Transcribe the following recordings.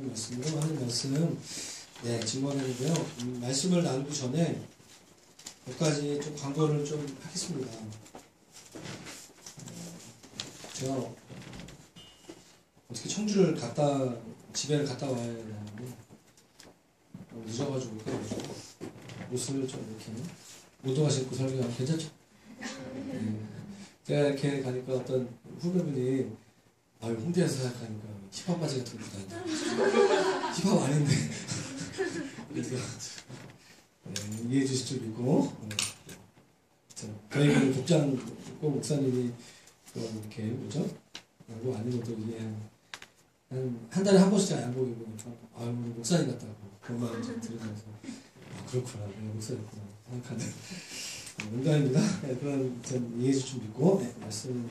하는 말씀으로 하는 말씀 증거하는데요. 말씀을 나누기 전에 몇 가지 좀 광고를 좀 하겠습니다. 제가 어떻게 청주를 집에를 갔다 와야 되는데 늦어가지고 옷을 좀 이렇게 모동화 신고 설교하면 괜찮죠? 제가 이렇게 가니까 어떤 후배분이 홍대에서 생각하니까 힙합 바지 같은 거 입고 다닌다. 힙합 아닌데. 그래서 이해해 주실 줄 믿고 저희는 복장 입고 목사님이 또 이렇게 뭐죠? 라고 아닌 것도 이게 한 달에 한 번씩 양복 입으니까 목사님 같다고 그런 말을 좀 들으면서 그렇구나 내가 목사였구나 생각하는 농담입니다. 그런 좀 이해해 주실 줄 믿고 말씀을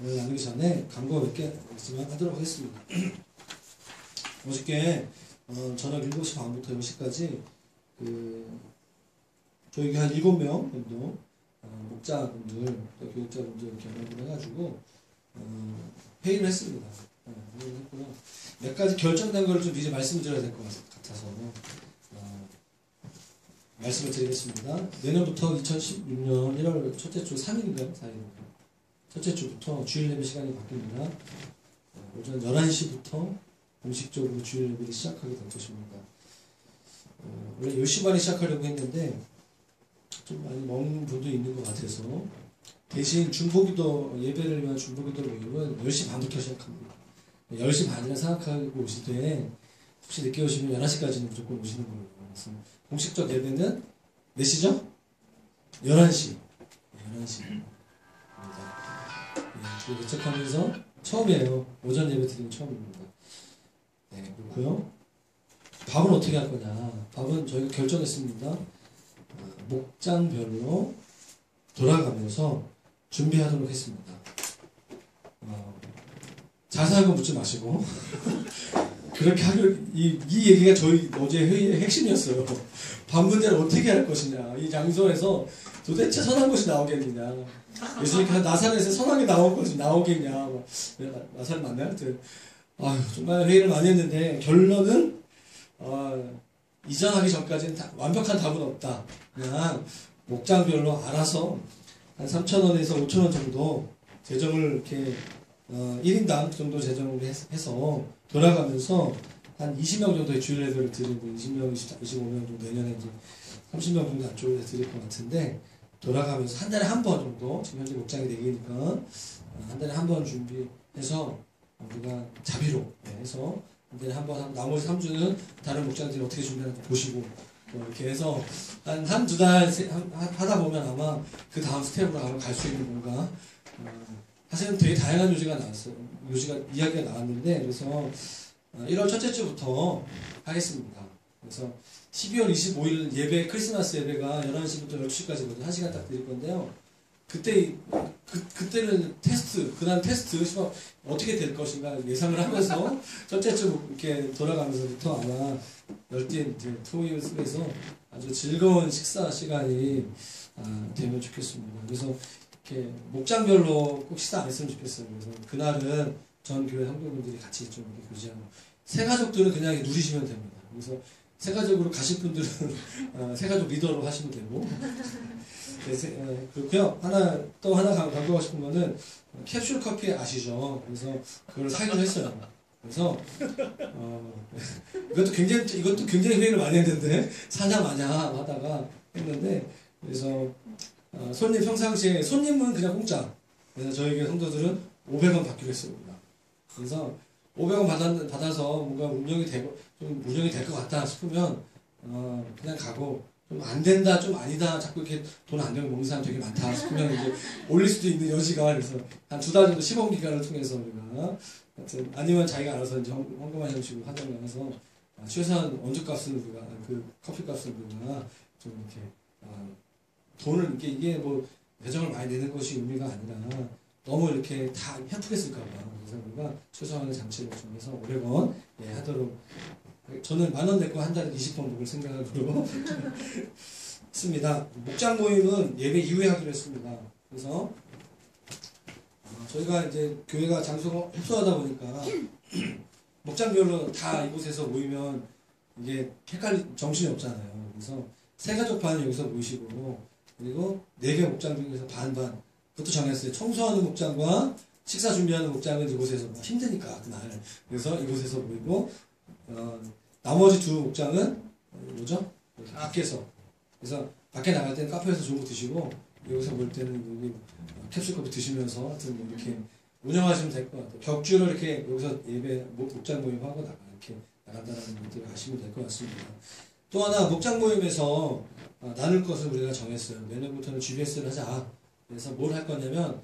나누기 전에 광고 몇 개 하도록 하겠습니다. 어저께 저녁 7시 반부터 10시까지 저희 한 7명 정도 목자분들 또 교육자분들 경험을 해가지고 회의를 했습니다. 회의를 했고요. 몇 가지 결정된 걸 좀 미리 말씀드려야 될 것 같아서 말씀을 드리겠습니다. 내년부터 2016년 1월 첫째 주 3일인가요? 4일인가요? 첫째 주부터 주일 예배 시간이 바뀝니다. 오전 11시부터 공식적으로 주일 예배를 시작하게 될 것입니다. 원래 10시 반에 시작하려고 했는데 좀 많이 먹는 분도 있는 것 같아서 대신 중보기도 예배를 위한 중보기도 모임은 10시 반부터 시작합니다. 10시 반이라 생각하고 오시되 혹시 늦게 오시면 11시까지는 무조건 오시는 걸로. 그래서 공식적 예배는 몇 시죠? 11시. 11시입니다. 예측하면서 처음이에요. 오전 예배 드리는 처음입니다. 그렇고요. 밥은 어떻게 할 거냐. 밥은 저희가 결정했습니다. 목장별로 돌아가면서 준비하도록 했습니다. 자세한 거 묻지 마시고 그렇게 이 얘기가 저희 어제 회의의 핵심이었어요. 밥 문제를 어떻게 할 것이냐. 이 장소에서 도대체 선한 것이 나오겠느냐. 예수님께서 나사렛에서 선한 게 나오겠냐. 나사렛 맞나요? 정말 회의를 많이 했는데 결론은 이전하기 전까지는 완벽한 답은 없다. 그냥 목장별로 알아서 한 3,000원에서 5,000원 정도 재정을 이렇게 1인당 그 정도 재정을 해서 돌아가면서 한 20명 정도의 주일 예배를 드리고 20명, 25명 정도 내년에 이제 30명 정도 안쪽으로 드릴 것 같은데 돌아가면서 한 달에 한 번 정도 지금 현재 목장이 4개니까 한 달에 한 번 준비해서 우리가 자비로 해서 한 달에 한 번 하고 나머지 3주는 다른 목장들이 어떻게 준비하는지 보시고 이렇게 해서 한두 달 하다 보면 아마 그 다음 스텝으로 아마 갈 수 있는 뭔가 사실은 되게 다양한 이야기가 나왔는데 그래서 1월 첫째 주부터 하겠습니다. 그래서 12월 25일 예배 크리스마스 예배가 11시부터 12시까지거든요. 1시간 딱 드릴 건데요. 그때는 그날 테스트 어떻게 될 것인가 예상을 하면서 첫째 주 이렇게 돌아가면서부터 아마 열띤 토요일 속에서 아주 즐거운 식사 시간이 되면 좋겠습니다. 그래서 이렇게 목장별로 꼭 식사 안 했으면 좋겠어요. 그래서 그날은 전 교회 성도분들이 같이 좀 이렇게 교제하고 새가족들은 그냥 누리시면 됩니다. 그래서 새가족으로 가실 분들은 새가족 리더로 하시면 되고 그렇고요. 또 하나 강조하고 싶은 거는 캡슐 커피 아시죠? 그래서 그걸 사기로 했어요. 그래서 이것도 굉장히 회의를 많이 했는데 사냐 마냐 하다가 했는데 그래서 손님 평상시에 손님은 그냥 공짜. 그래서 저희 성도들은 500원 받기로 했습니다. 그래서 500원 받아서 뭔가 운영이 될 것 같다 싶으면 그냥 가고 좀 안 된다, 좀 아니다, 자꾸 이렇게 돈 안 내고 먹는 사람 되게 많다 싶으면 이제 올릴 수도 있는 여지가 그래서 한 2달 정도 시범 기간을 통해서 우리가 아니면 자기가 알아서 이제 헌금한 형식으로 하자고 해서 최소한 원주값을 우리가 커피값을 우리가 좀 이렇게 돈을 이게 뭐 배정을 많이 내는 것이 의미가 아니라 너무 이렇게 다 헤프게 쓸까봐 그래서 우리가 최소한의 장치를 좀 해서 500원 하도록 저는 10,000원 냈고 한 달에 20번 먹을 생각으로 했습니다. 목장 모임은 예배 이후에 하기로 했습니다. 그래서 저희가 이제 교회가 장소가 협소하다 보니까 목장별로 다 이곳에서 모이면 이게 정신이 없잖아요. 그래서 세 가족 반은 여기서 모이시고, 그리고 4개 목장 중에서 반부터 정했어요. 청소하는 목장과 식사 준비하는 목장은 이곳에서 힘드니까 그날. 그래서 이곳에서 모이고, 나머지 2 목장은 뭐죠? 밖에서. 그래서 밖에 나갈 때는 카페에서 좋은 거 드시고, 여기서 모일 때는 여기 캡슐커피 드시면서 하여튼 뭐 이렇게 운영하시면 될 것 같아요. 격주로 이렇게 여기서 예배, 목장 모임하고 이렇게 나간다는 것들 아시면 될 것 같습니다. 또 하나, 목장 모임에서 나눌 것을 우리가 정했어요. 내년부터는 GBS를 하자. 그래서 뭘 할 거냐면,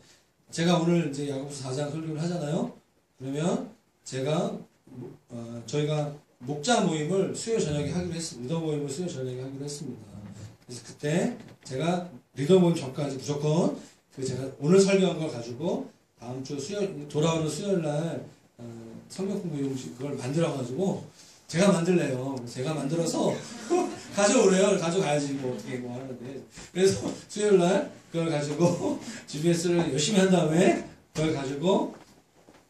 제가 오늘 이제 야고보서 4장 설교를 하잖아요. 그러면 저희가 목장 모임을 수요일 저녁에 하기로 했습니다. 리더 모임을 수요일 저녁에 하기로 했습니다. 그래서 그때 제가 리더 모임 전까지 무조건 제가 오늘 설교한 걸 가지고 다음 주 돌아오는 수요일 날 성경 공부 용지 그걸 만들어가지고 제가 만들래요. 제가 만들어서 가져오래요. 가져가야지 뭐 어떻게 뭐 하는데. 그래서 수요일 날 그걸 가지고 GBS를 열심히 한 다음에 그걸 가지고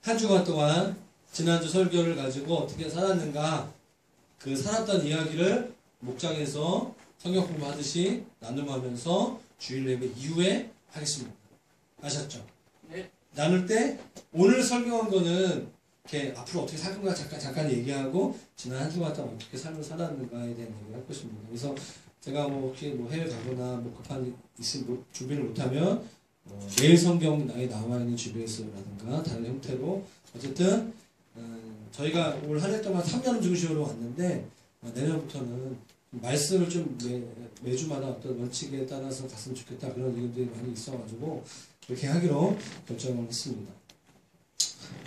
한 주간 동안 지난주 설교를 가지고 어떻게 살았는가, 그 살았던 이야기를 목장에서 성경 공부하듯이 나눔하면서 주일 예배 이후에 하겠습니다. 아셨죠? 네. 나눌 때 오늘 설교한 거는 이렇게 앞으로 어떻게 살 건가 잠깐 얘기하고 지난 한 주간 동안 어떻게 삶을 살았는가에 대한 얘기를 할 것입니다. 그래서 제가 혹시 해외 가거나 급한 준비를 못하면 매일 성경에 나와 있는 GBS라든가 다른 형태로 어쨌든 저희가 올 한 해 동안 3년 중심으로 왔는데 내년부터는 말씀을 좀 매주마다 어떤 원칙에 따라서 갔으면 좋겠다 그런 의견들이 많이 있어가지고 그렇게 하기로 결정을 했습니다.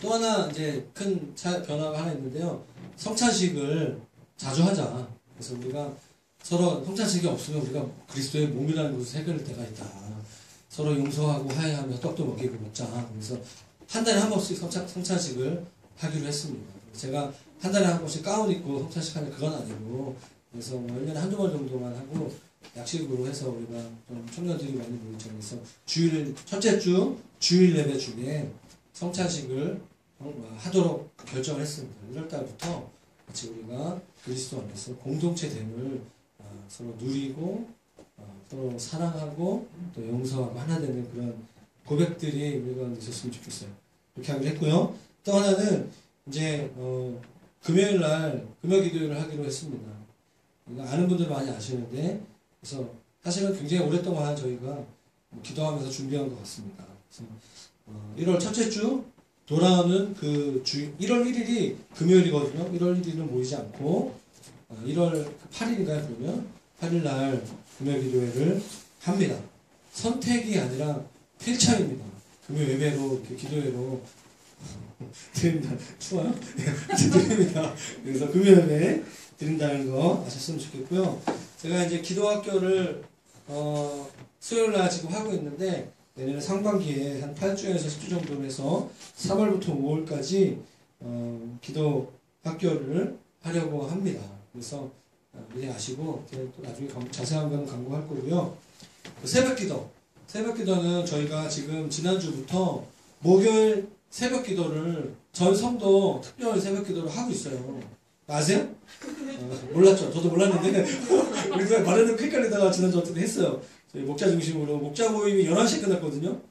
또 하나 이제 큰 변화가 하나 있는데요. 성찬식을 자주 하자. 그래서 우리가 서로 성찬식이 없으면 우리가 그리스도의 몸이라는 것을 새길 때가 있다. 서로 용서하고 화해하며 떡도 먹이고 먹자. 그래서 한 달에 한 번씩 성찬식을 하기로 했습니다. 제가 한 달에 한 번씩 가운 입고 성찬식 하는 그건 아니고, 그래서 1년에 한두 번 정도만 하고 약식으로 해서 우리가 좀 청년들이 많이 모이죠. 그래서 첫째 주 주일 예배 중에 성찬식을 하도록 결정을 했습니다. 1월달부터 같이 우리가 그리스도 안에서 공동체됨을 서로 누리고 서로 사랑하고 또 용서하고 하나 되는 그런 고백들이 우리가 있었으면 좋겠어요. 그렇게 하기로 했고요. 또 하나는 이제 금요일 기도회를 하기로 했습니다. 아는 분들 많이 아시는데, 그래서 사실은 굉장히 오랫동안 저희가 기도하면서 준비한 것 같습니다. 그래서 1월 첫째 주 돌아오는 1월 1일이 금요일이거든요. 1월 1일은 모이지 않고 1월 8일인가요? 그러면 8일 날 금요 기도회를 합니다. 선택이 아니라 필창입니다. 금요 예배로 이렇게 기도회로 드립니다. 추워요? 드립니다. 그래서 금요 예배 드린다는 거 아셨으면 좋겠고요. 제가 이제 기도학교를 수요일 날 지금 하고 있는데 내년 상반기에 한 8주에서 10주 정도 해서 3월부터 5월까지 기도학교를 하려고 합니다. 그래서 미리 아시고 또 나중에 자세한 건 광고할 거고요. 새벽기도는 저희가 지금 지난주부터 목요일 새벽기도를 전 성도 특별 새벽기도를 하고 있어요. 아세요? 몰랐죠? 저도 몰랐는데 우리가 말하는 헷갈리다가 지난주 어떻게 했어요. 저희 목자 중심으로 목자 모임이 11시에 끝났거든요.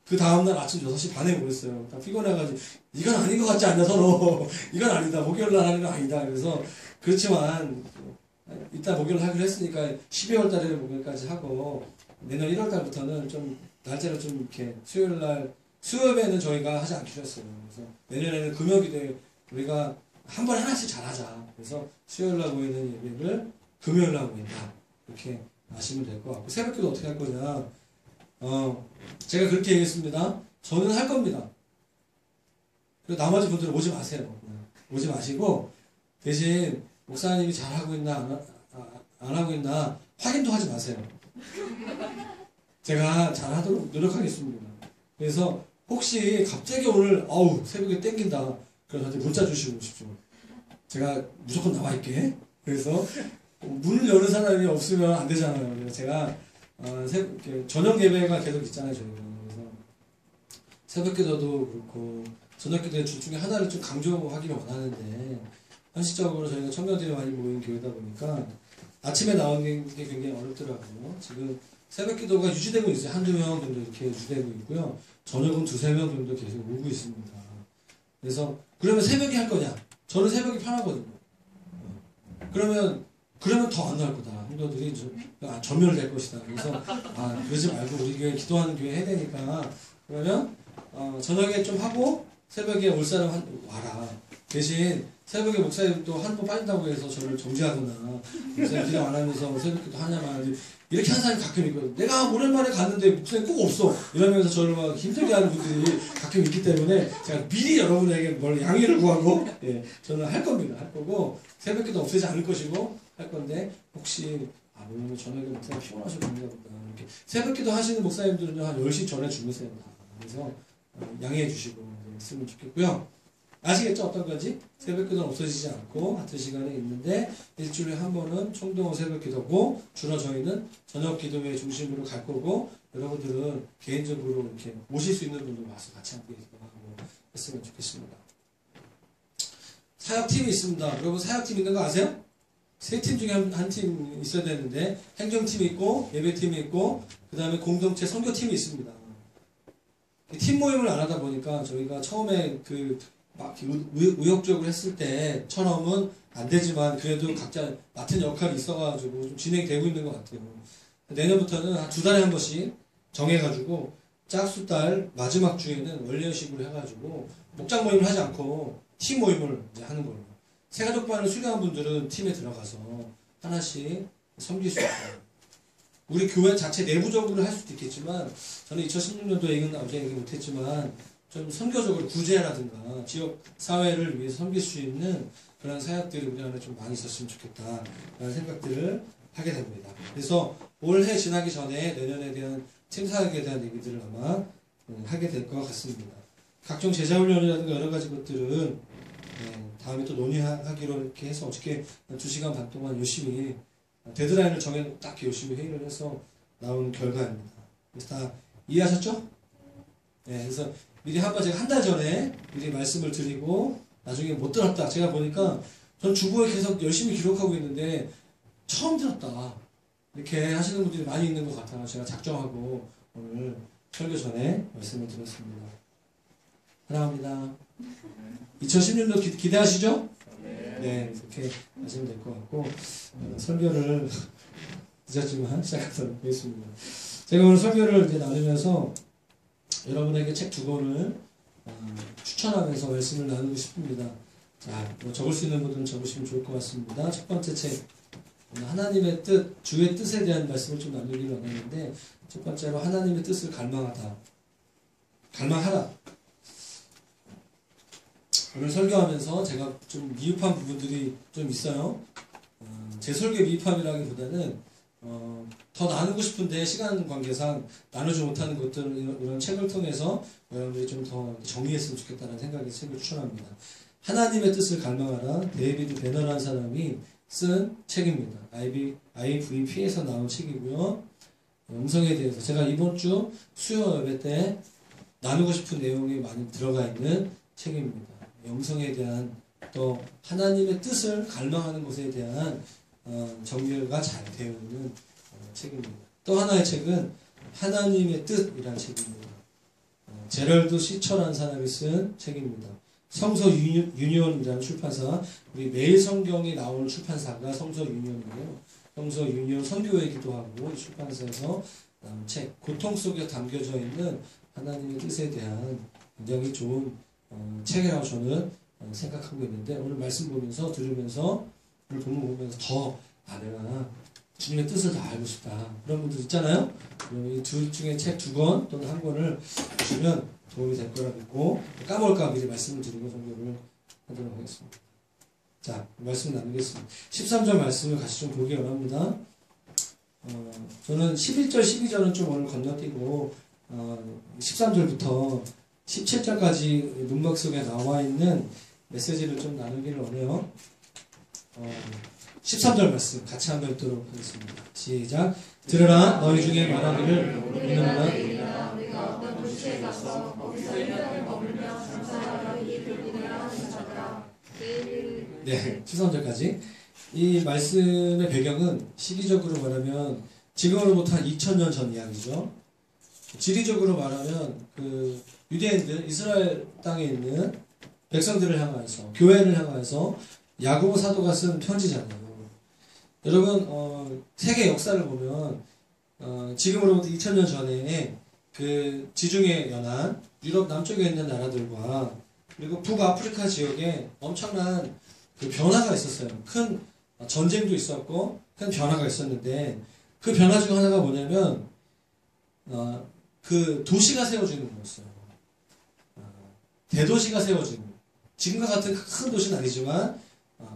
그 다음날 아침 6시 반에 모였어요. 다 피곤해가지고 이건 아닌 것 같지 않냐 서로. 이건 아니다. 목요일날 하는 건 아니다. 그래서 그렇지만 이따 목요일 하기로 했으니까 12월 달에 목요일까지 하고 내년 1월 달부터는 좀 날짜를 좀 이렇게 수요일에는 저희가 하지 않기로 했어요. 그래서 내년에는 금요기도에 우리가 한 번에 하나씩 잘하자. 그래서 수요일날 모이는 예배를 금요일날 모인다. 이렇게 아시면 될 것 같고, 새벽기도 어떻게 할 거냐. 제가 그렇게 얘기했습니다. 저는 할 겁니다. 그리고 나머지 분들은 오지 마세요. 오지 마시고 대신 목사님이 잘하고 있나 안 하고 있나 확인도 하지 마세요. 제가 잘하도록 노력하겠습니다. 그래서 혹시 갑자기 오늘 새벽에 땡긴다 그럼 저한테 문자 주시고 싶죠. 제가 무조건 나와 있게. 그래서 문을 여는 사람이 없으면 안 되잖아요. 그래서 제가 저녁 예배가 계속 있잖아요. 저희가. 그래서 새벽기도도 그렇고 저녁기도의 둘 중에 하나를 좀 강조하기를 원하는데 현실적으로 저희가 청년들이 많이 모인 교회다 보니까 아침에 나오는 게 굉장히 어렵더라고요. 지금 새벽기도가 유지되고 있어요. 한두 명 정도 이렇게 유지되고 있고요. 저녁은 두세 명 정도 계속 오고 있습니다. 그래서 그러면 새벽에 할 거냐? 저는 새벽이 편하거든요. 그러면 더 안 나올 거다. 성도들이 전멸될 것이다. 그래서 그러지 말고 우리 교회 기도하는 교회 해야 되니까 그러면 저녁에 좀 하고 새벽에 올 사람 와라. 대신 새벽에 목사님도 한 번 빠진다고 해서 저를 정지하거나 목사님 기도 안 하면서 새벽기도 하냐만 이렇게 하는 사람이 가끔 있거든요. 내가 오랜만에 갔는데 목사님 꼭 없어 이러면서 저를 막 힘들게 하는 분들이 가끔 있기 때문에 제가 미리 여러분에게 뭘 양해를 구하고 저는 할 겁니다. 할 거고 새벽기도 없애지 않을 것이고 할 건데 혹시 오늘 저녁에 목사님 피곤하셔서 그런가 보다 이렇게 새벽기도 하시는 목사님들은 한 10시 전에 주무세요. 그래서 양해해 주시고 있으면 좋겠고요. 아시겠죠? 어떤 건지? 새벽기도는 없어지지 않고 같은 시간에 있는데 일주일에 한 번은 총동원 새벽기도고 주로 저희는 저녁기도회 중심으로 갈 거고 여러분들은 개인적으로 이렇게 모실 수 있는 분들 와서 같이 함께 기도하고 했으면 좋겠습니다. 사역팀이 있습니다. 여러분 사역팀 있는 거 아세요? 세 팀 중에 한 팀 있어야 되는데 행정팀이 있고 예배팀이 있고 그 다음에 공동체 선교팀이 있습니다. 팀 모임을 안 하다 보니까 저희가 처음에 막 의욕적으로 했을 때처럼은 안 되지만 그래도 각자 맡은 역할이 있어가지고 좀 진행되고 있는 것 같아요. 내년부터는 한 2달에 한 번씩 정해가지고 짝수달 마지막 주에는 원래식으로 해가지고 목장 모임을 하지 않고 팀 모임을 이제 하는 걸로. 새가족반을 수료한 분들은 팀에 들어가서 하나씩 섬길 수 있고 우리 교회 자체 내부적으로 할 수도 있겠지만 저는 2016년도에 이건 얘기 못했지만 좀 선교적으로 구제라든가 지역 사회를 위해서 섬길 수 있는 그런 사역들이 우리 안에 좀 많이 있었으면 좋겠다라는 생각들을 하게 됩니다. 그래서 올해 지나기 전에 내년에 대한 팀 사역에 대한 얘기들을 아마 하게 될 것 같습니다. 각종 제자훈련이라든가 여러 가지 것들은 다음에 또 논의하기로 이렇게 해서 어저께 2시간 반 동안 열심히 데드라인을 정해놓고 딱 열심히 회의를 해서 나온 결과입니다. 그래서 다 이해하셨죠? 그래서 미리 한번 제가 한 달 전에 미리 말씀을 드리고 나중에 못 들었다. 제가 보니까 전 주보에 계속 열심히 기록하고 있는데 처음 들었다. 이렇게 하시는 분들이 많이 있는 것 같아요. 제가 작정하고 오늘 설교 전에 말씀을 드렸습니다. 사랑합니다. 2016년 기대하시죠? 네, 그렇게 하시면 될 것 같고 설교를 늦었지만 시작하도록 하겠습니다. 제가 오늘 설교를 이제 나누면서 여러분에게 책 2권을 추천하면서 말씀을 나누고 싶습니다. 자, 적을 수 있는 분들은 적으시면 좋을 것 같습니다. 첫 번째 책, 하나님의 뜻, 주의 뜻에 대한 말씀을 좀 나누기를 원하는데 첫 번째로 하나님의 뜻을 갈망하라. 오늘 설교하면서 제가 좀 미흡한 부분들이 좀 있어요. 제 설교 미흡함이라기보다는 더 나누고 싶은데 시간 관계상 나누지 못하는 것들 이런 책을 통해서 여러분들이 좀 더 정리했으면 좋겠다는 생각에 책을 추천합니다. 하나님의 뜻을 갈망하라. 데이비드 베너라는 사람이 쓴 책입니다. IVP에서 나온 책이고요. 영성에 대해서 제가 이번 주 수요 예배 때 나누고 싶은 내용이 많이 들어가 있는 책입니다. 영성에 대한 또 하나님의 뜻을 갈망하는 것에 대한 정리가 잘 되어 있는 책입니다. 또 하나의 책은 하나님의 뜻이라는 책입니다. 제럴드 시처라는 사람이 쓴 책입니다. 성서 유니온이라는 출판사, 우리 매일 성경이 나오는 출판사가 성서 유니온이에요. 성서 유니온 선교회이기도 하고 이 출판사에서 나온 책, 고통 속에 담겨져 있는 하나님의 뜻에 대한 굉장히 좋은 책이라고 저는 생각하고 있는데 오늘 말씀 보면서 들으면서 오늘 본문 보면서 더 내가 주님의 뜻을 더 알고 싶다 그런 분들 있잖아요. 이 둘 중에 책 2권 또는 1권을 보시면 도움이 될 거라 믿고 까먹을까 미리 말씀을 드리고 설교를 하도록 하겠습니다. 자, 말씀 나누겠습니다. 13절 말씀을 같이 좀 보기 원합니다. 저는 11절 12절은 좀 오늘 건너뛰고 13절부터 17절까지 문맥 속에 나와 있는 메시지를 좀 나누기를 원해요. 13절 말씀 같이 한번 읽도록 하겠습니다. 시작. 들으라 너희 중에 말하기를 우리는 우리가 어떤 도시에 가서 거기서 1년을 머물며 장사하여 네, 추수감사절까지. 이 말씀의 배경은 시기적으로 말하면 지금으로부터 한 2000년 전 이야기죠. 지리적으로 말하면 그 유대인들, 이스라엘 땅에 있는 백성들을 향해서, 교회를 향해서 야고보 사도가 쓴 편지잖아요. 여러분, 세계 역사를 보면 지금으로부터 2000년 전에 그 지중해 연안, 유럽 남쪽에 있는 나라들과 그리고 북아프리카 지역에 엄청난 그 변화가 있었어요. 큰 전쟁도 있었고 큰 변화가 있었는데 그 변화 중 하나가 뭐냐면 그 도시가 세워지는 거였어요. 대도시가 세워지는, 지금과 같은 큰 도시는 아니지만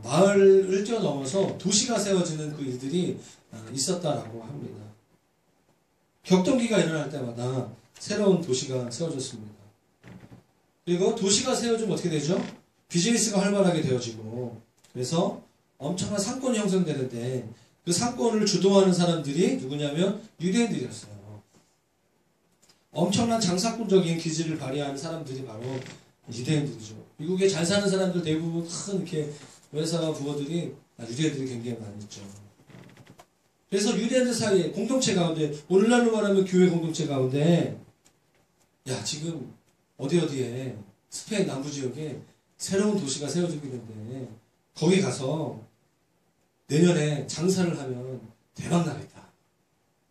마을을 뛰어넘어서 도시가 세워지는 그 일들이 있었다라고 합니다. 격동기가 일어날 때마다 새로운 도시가 세워졌습니다. 그리고 도시가 세워지면 어떻게 되죠? 비즈니스가 활발하게 되어지고, 그래서 엄청난 상권이 형성되는데 그 상권을 주도하는 사람들이 누구냐면 유대인들이었어요. 엄청난 장사꾼적인 기질을 발휘하는 사람들이 바로 유대인들이죠. 미국에 잘 사는 사람들 대부분 큰 이렇게 회사와 부모들이 유대인들이 굉장히 많이 있죠. 그래서 유대인들 사이에 공동체 가운데, 오늘날로 말하면 교회 공동체 가운데, 야, 지금 어디에 스페인 남부 지역에 새로운 도시가 세워지게 되는데 거기 가서 내년에 장사를 하면 대박 나겠다.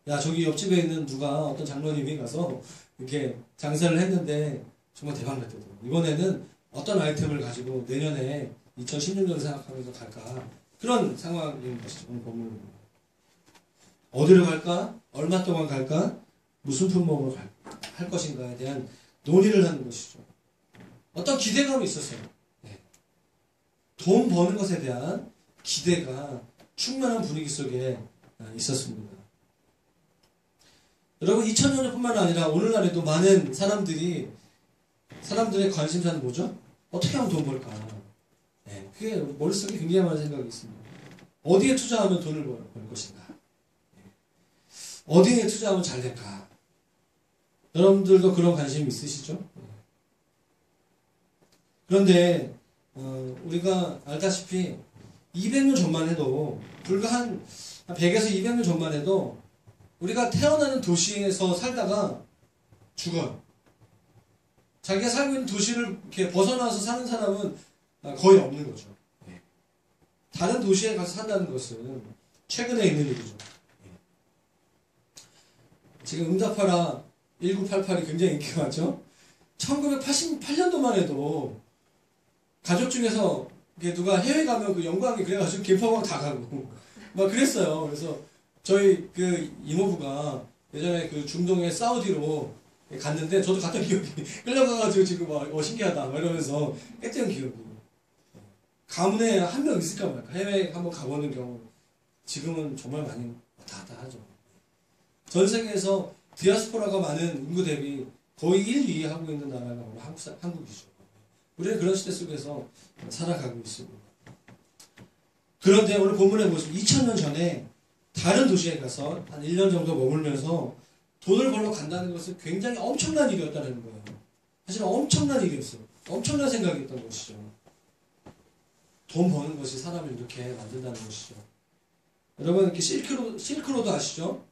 야, 저기 옆집에 있는 누가 어떤 장로님이 가서 이렇게 장사를 했는데 정말 대박 났대요. 이번에는 어떤 아이템을 가지고 내년에 2016년 생각하면서 갈까? 그런 상황인 것이죠. 오늘 본문입니다. 어디로 갈까? 얼마 동안 갈까? 무슨 품목으로 할 것인가에 대한 논의를 하는 것이죠. 어떤 기대감이 있었어요. 네. 돈 버는 것에 대한 기대가 충만한 분위기 속에 있었습니다. 여러분, 2000년 뿐만 아니라 오늘날에도 많은 사람들의 관심사는 뭐죠? 어떻게 하면 돈 벌까? 네, 그게 머릿속에 굉장히 많은 생각이 있습니다. 어디에 투자하면 돈을 벌 것인가? 네. 어디에 투자하면 잘 될까? 여러분들도 그런 관심이 있으시죠? 네. 그런데 우리가 알다시피 200년 전만 해도, 불과 한 100에서 200년 전만 해도 우리가 태어나는 도시에서 살다가 죽어요. 자기가 살고 있는 도시를 이렇게 벗어나서 사는 사람은 거의 없는 거죠. 다른 도시에 가서 산다는 것은 최근에 있는 일이죠. 지금 응답하라 1988이 굉장히 인기가 많죠. 1988년도만 해도 가족 중에서 누가 해외 가면 그 영광이 그래가지고 김포공항 다 가고 막 그랬어요. 그래서 저희 그 이모부가 예전에 그 중동의 사우디로 갔는데 저도 갔던 기억이 끌려가가지고 지금 막 신기하다 막 이러면서 했던 기억이. 가문에 한 명 있을까 말까. 해외 한번 가보는 경우 지금은 정말 많이 왔다 갔다 하죠. 전 세계에서 디아스포라가 많은 인구 대비 거의 1, 2위 하고 있는 나라가 바로 한국이죠. 우리는 그런 시대 속에서 살아가고 있습니다. 그런데 오늘 본문에 보시면 2000년 전에 다른 도시에 가서 한 1년 정도 머물면서 돈을 벌러 간다는 것은 굉장히 엄청난 일이었다는 거예요. 사실 엄청난 일이었어요. 엄청난 생각이었던 것이죠. 돈 버는 것이 사람을 이렇게 만든다는 것이죠. 여러분, 이렇게 실크로드 아시죠?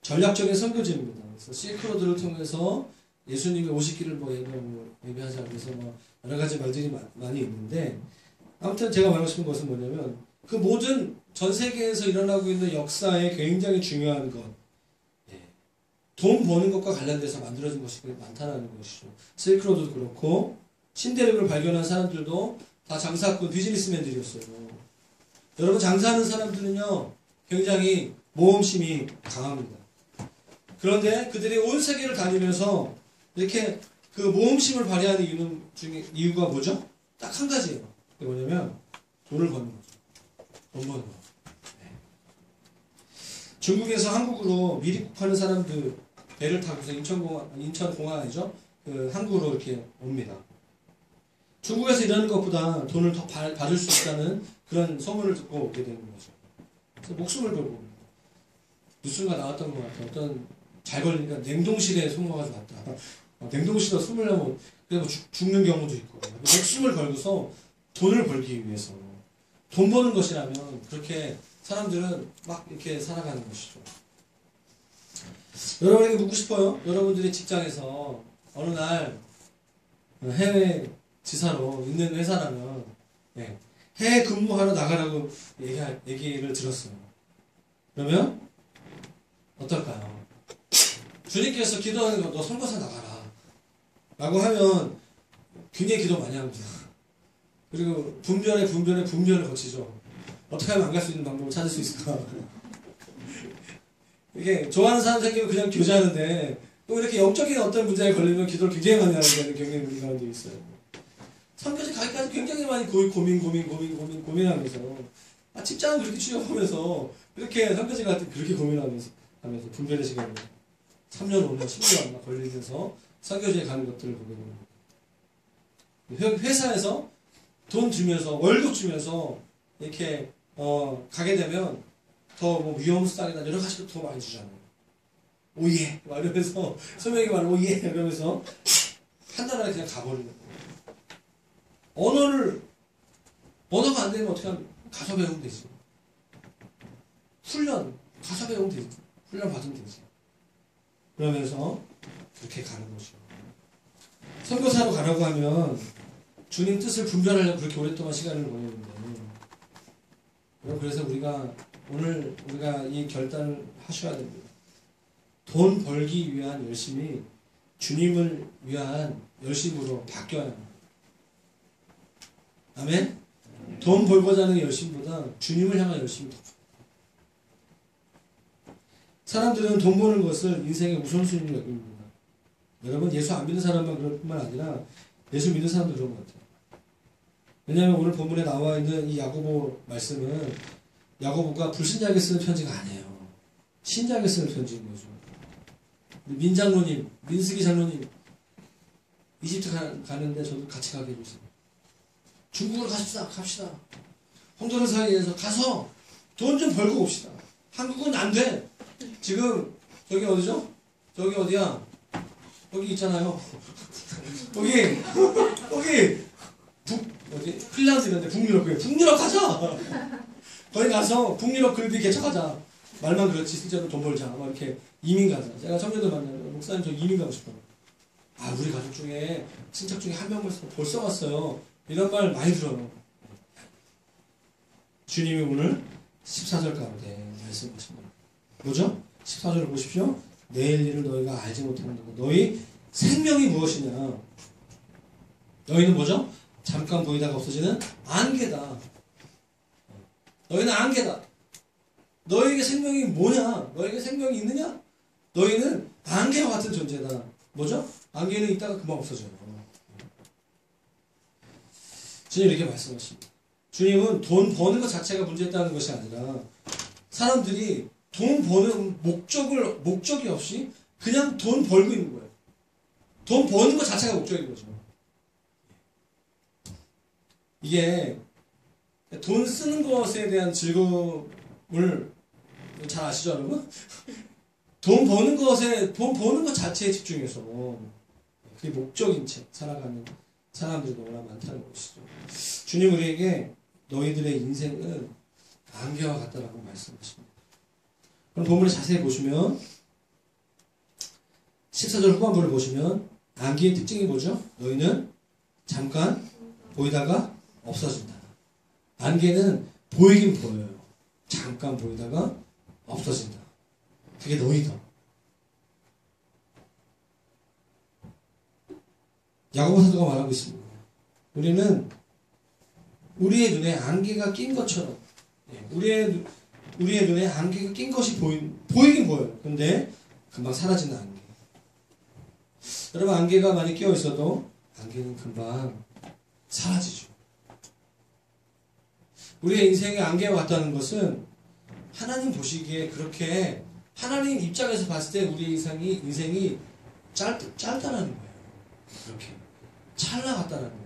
전략적인 선교지입니다. 그래서 실크로드를 통해서 예수님이 오시기를 예배하자. 그래서 여러 가지 말들이 많이 있는데, 아무튼 제가 말하고 싶은 것은 뭐냐면, 그 모든 전 세계에서 일어나고 있는 역사에 굉장히 중요한 것, 돈 버는 것과 관련돼서 만들어진 것이 많다는 것이죠. 실크로드도 그렇고, 신대륙을 발견한 사람들도 다 장사꾼, 비즈니스맨들이었어요. 여러분, 장사하는 사람들은요, 굉장히 모험심이 강합니다. 그런데 그들이 온 세계를 다니면서 이렇게 그 모험심을 발휘하는 이유가 뭐죠? 딱 한 가지예요. 그게 뭐냐면 돈을 버는 거죠. 돈 버는 거. 네. 중국에서 한국으로 미리국하는 사람들 배를 타고서 인천공항이죠. 그 한국으로 이렇게 옵니다. 중국에서 일하는 것보다 돈을 더 받을 수 있다는 그런 소문을 듣고 오게 되는 거죠. 그래서 목숨을 걸고 옵니다. 뉴스가 나왔던 것 같아요. 어떤 잘 걸리니까 냉동실에 숨어가지고 왔다. 냉동실에 숨으려면 그래도 죽는 경우도 있고, 목숨을 걸고서 돈을 벌기 위해서. 돈 버는 것이라면 그렇게 사람들은 막 이렇게 살아가는 것이죠. 여러분에게 묻고 싶어요. 여러분들이 직장에서 어느 날 해외 지사로 있는 회사라면 해외 근무하러 나가라고 얘기를 들었어요. 그러면 어떨까요? 주님께서 기도하는 거 너 선거사 나가라 라고 하면 굉장히 기도 많이 합니다. 그리고 분별을 거치죠. 어떻게 하면 안 갈 수 있는 방법을 찾을 수 있을까? 이게 좋아하는 사람 생기면 그냥 교제하는데 또 이렇게 영적인 어떤 문제에 걸리면 기도를 굉장히 많이 하게 되는 경향이 우리 가운데 있어요. 선교지 가기까지 굉장히 많이 고민하면서 직장은 그렇게 취업하면서 그렇게 선교지 갈 때 그렇게 고민하면서 분별의 시간을 3년, 5년, 10년 걸리면서 선교지에 가는 것들을 보게 됩니다. 회사에서 돈 주면서 월급 주면서 이렇게 가게 되면 더 뭐 위험수당이나 여러 가지로 더 많이 주잖아요. 오예 막 이러면서 소명이 말하면 오예 이러면서 한 달 안에 그냥 가버리는 거예요. 언어가 안 되면 어떻게 하면 가서 배우면 되지. 훈련 가서 배우면 되지. 훈련 받으면 되지. 그러면서 그렇게 가는 거죠. 선교사로 가라고 하면 주님 뜻을 분별하려고 그렇게 오랫동안 시간을 보내는데 그래서 오늘 우리가 이 결단을 하셔야 됩니다. 돈 벌기 위한 열심이 주님을 위한 열심으로 바뀌어야 합니다. 아멘? 돈 벌고자 하는 열심보다 주님을 향한 열심이 더 커요. 사람들은 돈 버는 것을 인생의 우선순위로 여깁니다. 여러분 예수 안 믿는 사람만 그럴 뿐만 아니라 예수 믿는 사람도 그런 것 같아요. 왜냐하면 오늘 본문에 나와 있는 이 야고보 말씀은 야고보가 불신자에게 쓰는 편지가 아니에요. 신자에게 쓰는 편지인 거죠. 민 장로님, 민숙이 장로님 이집트 가는데 저도 같이 가게 해주세요. 중국으로 갑시다. 홍도를 사이에서 가서 돈 좀 벌고 옵시다. 한국은 안 돼. 지금 저기 어디죠? 저기 어디야? 여기 있잖아요. 여기 어디 핀란드 이런데 북유럽 가자. 거기 가서 북유럽 글비 개척하자. 말만 그렇지 실제로 돈 벌자. 막 이렇게 이민 가자. 제가 청년들 만나면 목사님 저 이민 가고 싶어요. 우리 가족 중에 친척 중에 한 명 벌써 왔어요. 이런 말 많이 들어요. 주님이 오늘 14절 가운데 말씀하십니다. 뭐죠? 14절을 보십시오. 내일 일을 너희가 알지 못하는 거. 너희 생명이 무엇이냐? 너희는 뭐죠? 잠깐 보이다가 없어지는 안개다. 너희는 안개다. 너희에게 생명이 뭐냐? 너희에게 생명이 있느냐? 너희는 안개와 같은 존재다. 뭐죠? 안개는 있다가 금방 없어져요. 주님 이렇게 말씀하십니다. 주님은 돈 버는 것 자체가 문제였다는 것이 아니라 사람들이 돈 버는 목적이 없이 그냥 돈 벌고 있는 거예요. 돈 버는 것 자체가 목적인 거죠. 이게 돈 쓰는 것에 대한 즐거움을 잘 아시죠, 여러분? 돈 버는 것 자체에 집중해서 그게 목적인 채 살아가는 사람들이 너무나 많다는 것이죠. 주님 우리에게 너희들의 인생은 안개와 같다라고 말씀하십니다. 그럼 본문을 자세히 보시면 14절 후반부를 보시면 안개의 특징이 뭐죠? 너희는 잠깐 보이다가 없어진다. 안개는 보이긴 보여요. 잠깐 보이다가 없어진다. 그게 너희다. 야고보 사도가 말하고 있습니다. 우리는 우리의 눈에 안개가 낀 것처럼 우리의 눈에 안개가 낀 것이 보이긴 보여요. 근데 금방 사라지는 안개. 여러분 안개가 많이 끼어 있어도 안개는 금방 사라지죠. 우리의 인생에 안개가 왔다는 것은 하나님 보시기에 그렇게 하나님 입장에서 봤을 때 우리 인생이 짧다라는 거예요. 그렇게 찰나 같다라는 거예요.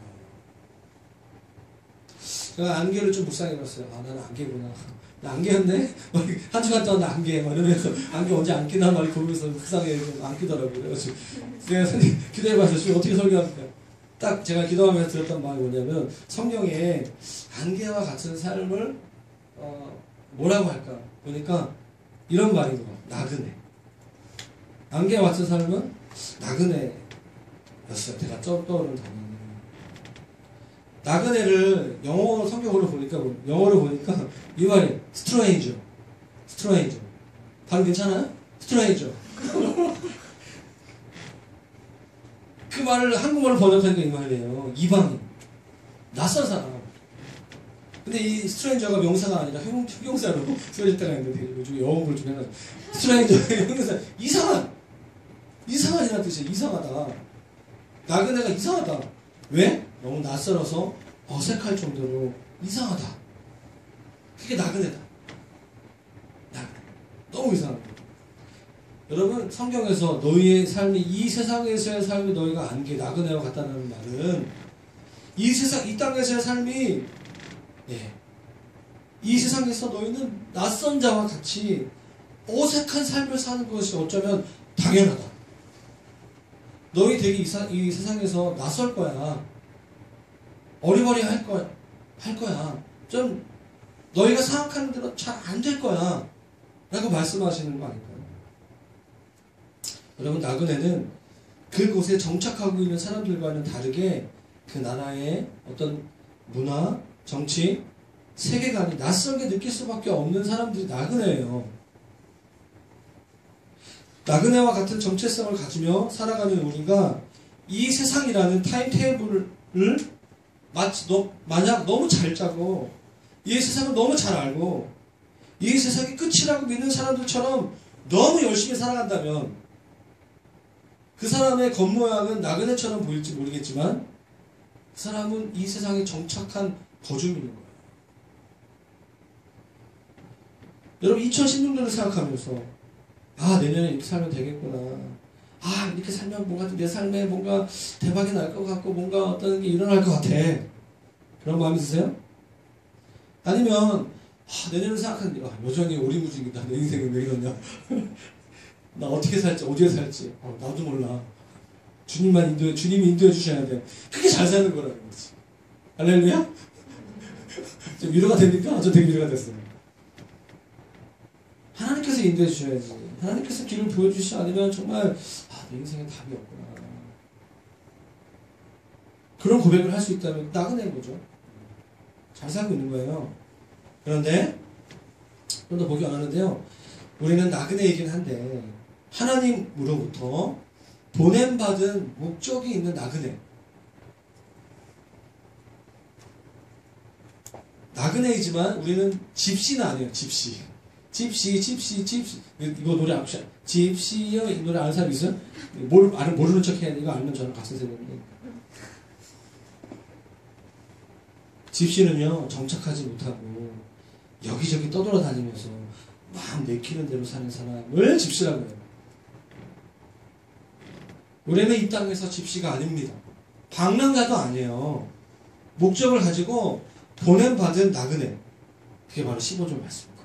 제가 안개를 좀 묵상해봤어요. 나는 안개구나. 나 안개였네? 한 주간 동안 나 안개. 이러면서 안개 언제 안 끼나 말이 고민해서 묵상해 안 끼더라고요. 그래가지고 제가 기도해봤어요. 지금 어떻게 설교합니까? 딱 제가 기도하면서 들었던 말이 뭐냐면 성경에 안개와 같은 삶을 뭐라고 할까 보니까 이런 말인 것 같아요. 나그네. 안개와 같은 삶은 나그네였어요. 제가 떠오르는 단어는. 나그네를 성경으로 보니까 이 말이 스트레인저. 발음 괜찮아요? 스트레인저. 그 말을 한국말로 번역하니까 이 말이에요. 이방인. 낯선 사람. 근데 이 스트레인저가 명사가 아니라 형용사로 쓰여질 때가 있는데 요즘 영어 공부를 좀 해가지고 스트레인저의 형용사 이상한이라는 뜻이에요. 이상하다. 나그네가 이상하다. 왜? 너무 낯설어서 어색할 정도로 이상하다. 그게 나그네다. 너무 이상합니다. 여러분 성경에서 너희의 삶이 이 세상에서의 삶이 너희가 안개 나그네와 같다는 말은 이 땅에서의 삶이 이 세상에서 너희는 낯선 자와 같이 어색한 삶을 사는 것이 어쩌면 당연하다. 너희 되게 이 세상에서 낯설 거야. 어리버리 할 거야. 좀 너희가 생각하는 대로 잘 안 될 거야. 라고 말씀하시는 거 아닐까요? 여러분 나그네는 그곳에 정착하고 있는 사람들과는 다르게 그 나라의 어떤 문화, 정치, 세계관이 낯설게 느낄 수밖에 없는 사람들이 나그네예요. 나그네와 같은 정체성을 가지며 살아가는 우리가 이 세상이라는 타임테이블을 만약 너무 잘 짜고 이 세상을 너무 잘 알고 이 세상이 끝이라고 믿는 사람들처럼 너무 열심히 살아간다면 그 사람의 겉모양은 나그네처럼 보일지 모르겠지만 그 사람은 이 세상에 정착한 거주민인 거예요. 여러분 2016년을 생각하면서 내년에 이렇게 살면 되겠구나. 이렇게 살면 뭔가 내 삶에 뭔가 대박이 날 것 같고 뭔가 어떤 게 일어날 것 같아. 그런 마음이 드세요? 아니면 내년을 생각하는데 여전히 오리무중이다. 내 인생은 왜 이러냐. 나 어떻게 살지 어디에 살지 나도 몰라. 주님이 인도해 주셔야 돼. 그게 잘 사는 거라는 거지. 할렐루야? 좀 위로가 됩니까? 저 되게 위로가 됐어요. 하나님께서 인도해 주셔야지. 하나님께서 길을 보여주시지 않으면 정말 내 인생에 답이 없구나. 그런 고백을 할 수 있다면 나그네인 거죠. 잘 살고 있는 거예요. 그런데 좀 더 보기 원하는데요. 우리는 나그네이긴 한데 하나님으로부터 보냄받은 목적이 있는 나그네. 나그네이지만 우리는 집시는 아니에요. 집시. 이거 노래 아시죠? 집시요. 이 노래 아는 사람 있어요? 모르는 척 해야 돼. 이거 알면 저는 같은 세대인데. 집시는요, 정착하지 못하고 여기저기 떠돌아다니면서 마음 내키는 대로 사는 사람을 집시라고 해요. 우리는 이 땅에서 집시가 아닙니다. 방랑자도 아니에요. 목적을 가지고 보냄받은 나그네. 그게 바로 15절 말씀입니다.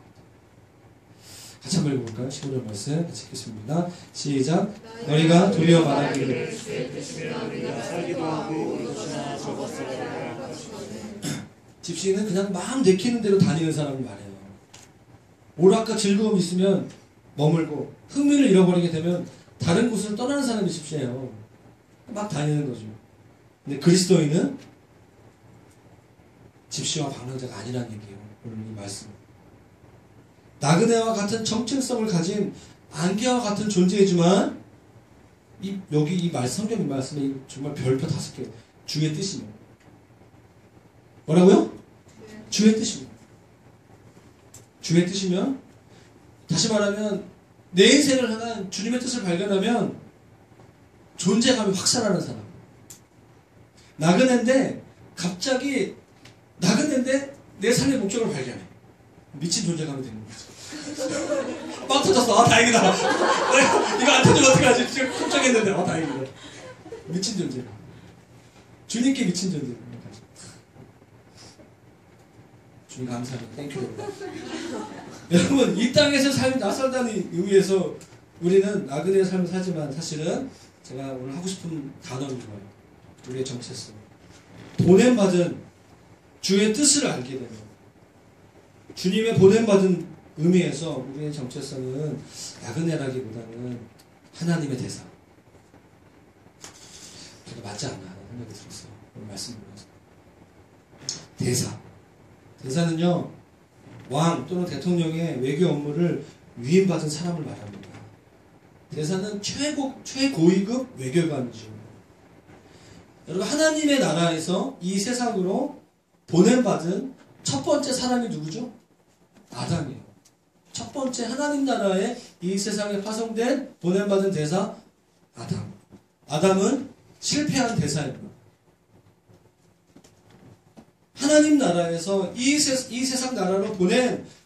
같이 한번 읽어볼까요? 15절 말씀 같이 읽겠습니다. 시작. 너희가 도리어 말하기를 집시는 그냥 마음 내키는 대로 다니는 사람을 말해요. 오락과 즐거움이 있으면 머물고 흥미를 잃어버리게 되면 다른 곳으로 떠나는 사람이 집시예요. 막 다니는 거죠. 근데 그리스도인은 집시와 방랑자가 아니라는 얘기예요. 오늘 이 말씀. 나그네와 같은 정체성을 가진 안개와 같은 존재이지만 여기 이 성경 말씀에 정말 별표 5개 주의 뜻이에요. 뭐라고요? 주의 뜻입니다. 주의 뜻이면 다시 말하면 내 인생을 향한 주님의 뜻을 발견하면 존재감이 확산하는 사람. 나그네인데 갑자기 나그네인데 내 삶의 목적을 발견해. 미친 존재감이 되는 거죠. 빵 터졌어. 다행이다. 이거 안 터지면 어떡하지? 지금 걱정했는데 다행이다. 미친 존재. 주님께 미친 존재. 주님 감사합니다. 땡큐. 여러분 이 땅에서 삶이 낯설다는 의미에서 우리는 나그네의 삶을 살지만 사실은 제가 오늘 하고 싶은 단어는 좋아요. 우리의 정체성. 보냄받은 주의 뜻을 알게 되는, 주님의 보냄받은 의미에서 우리의 정체성은 나그네라기보다는 하나님의 대사. 저도 맞지 않나 하는 생각이 들었어요. 오늘 말씀드리면서. 대사. 대사는요, 왕 또는 대통령의 외교 업무를 위임받은 사람을 말합니다. 대사는 최고위급 외교관이죠. 여러분, 하나님의 나라에서 이 세상으로 보냄받은 첫 번째 사람이 누구죠? 아담이에요. 첫 번째 하나님 나라에 이 세상에 파송된 보냄받은 대사 아담. 아담은 실패한 대사입니다. 하나님 나라에서 이 세상 나라로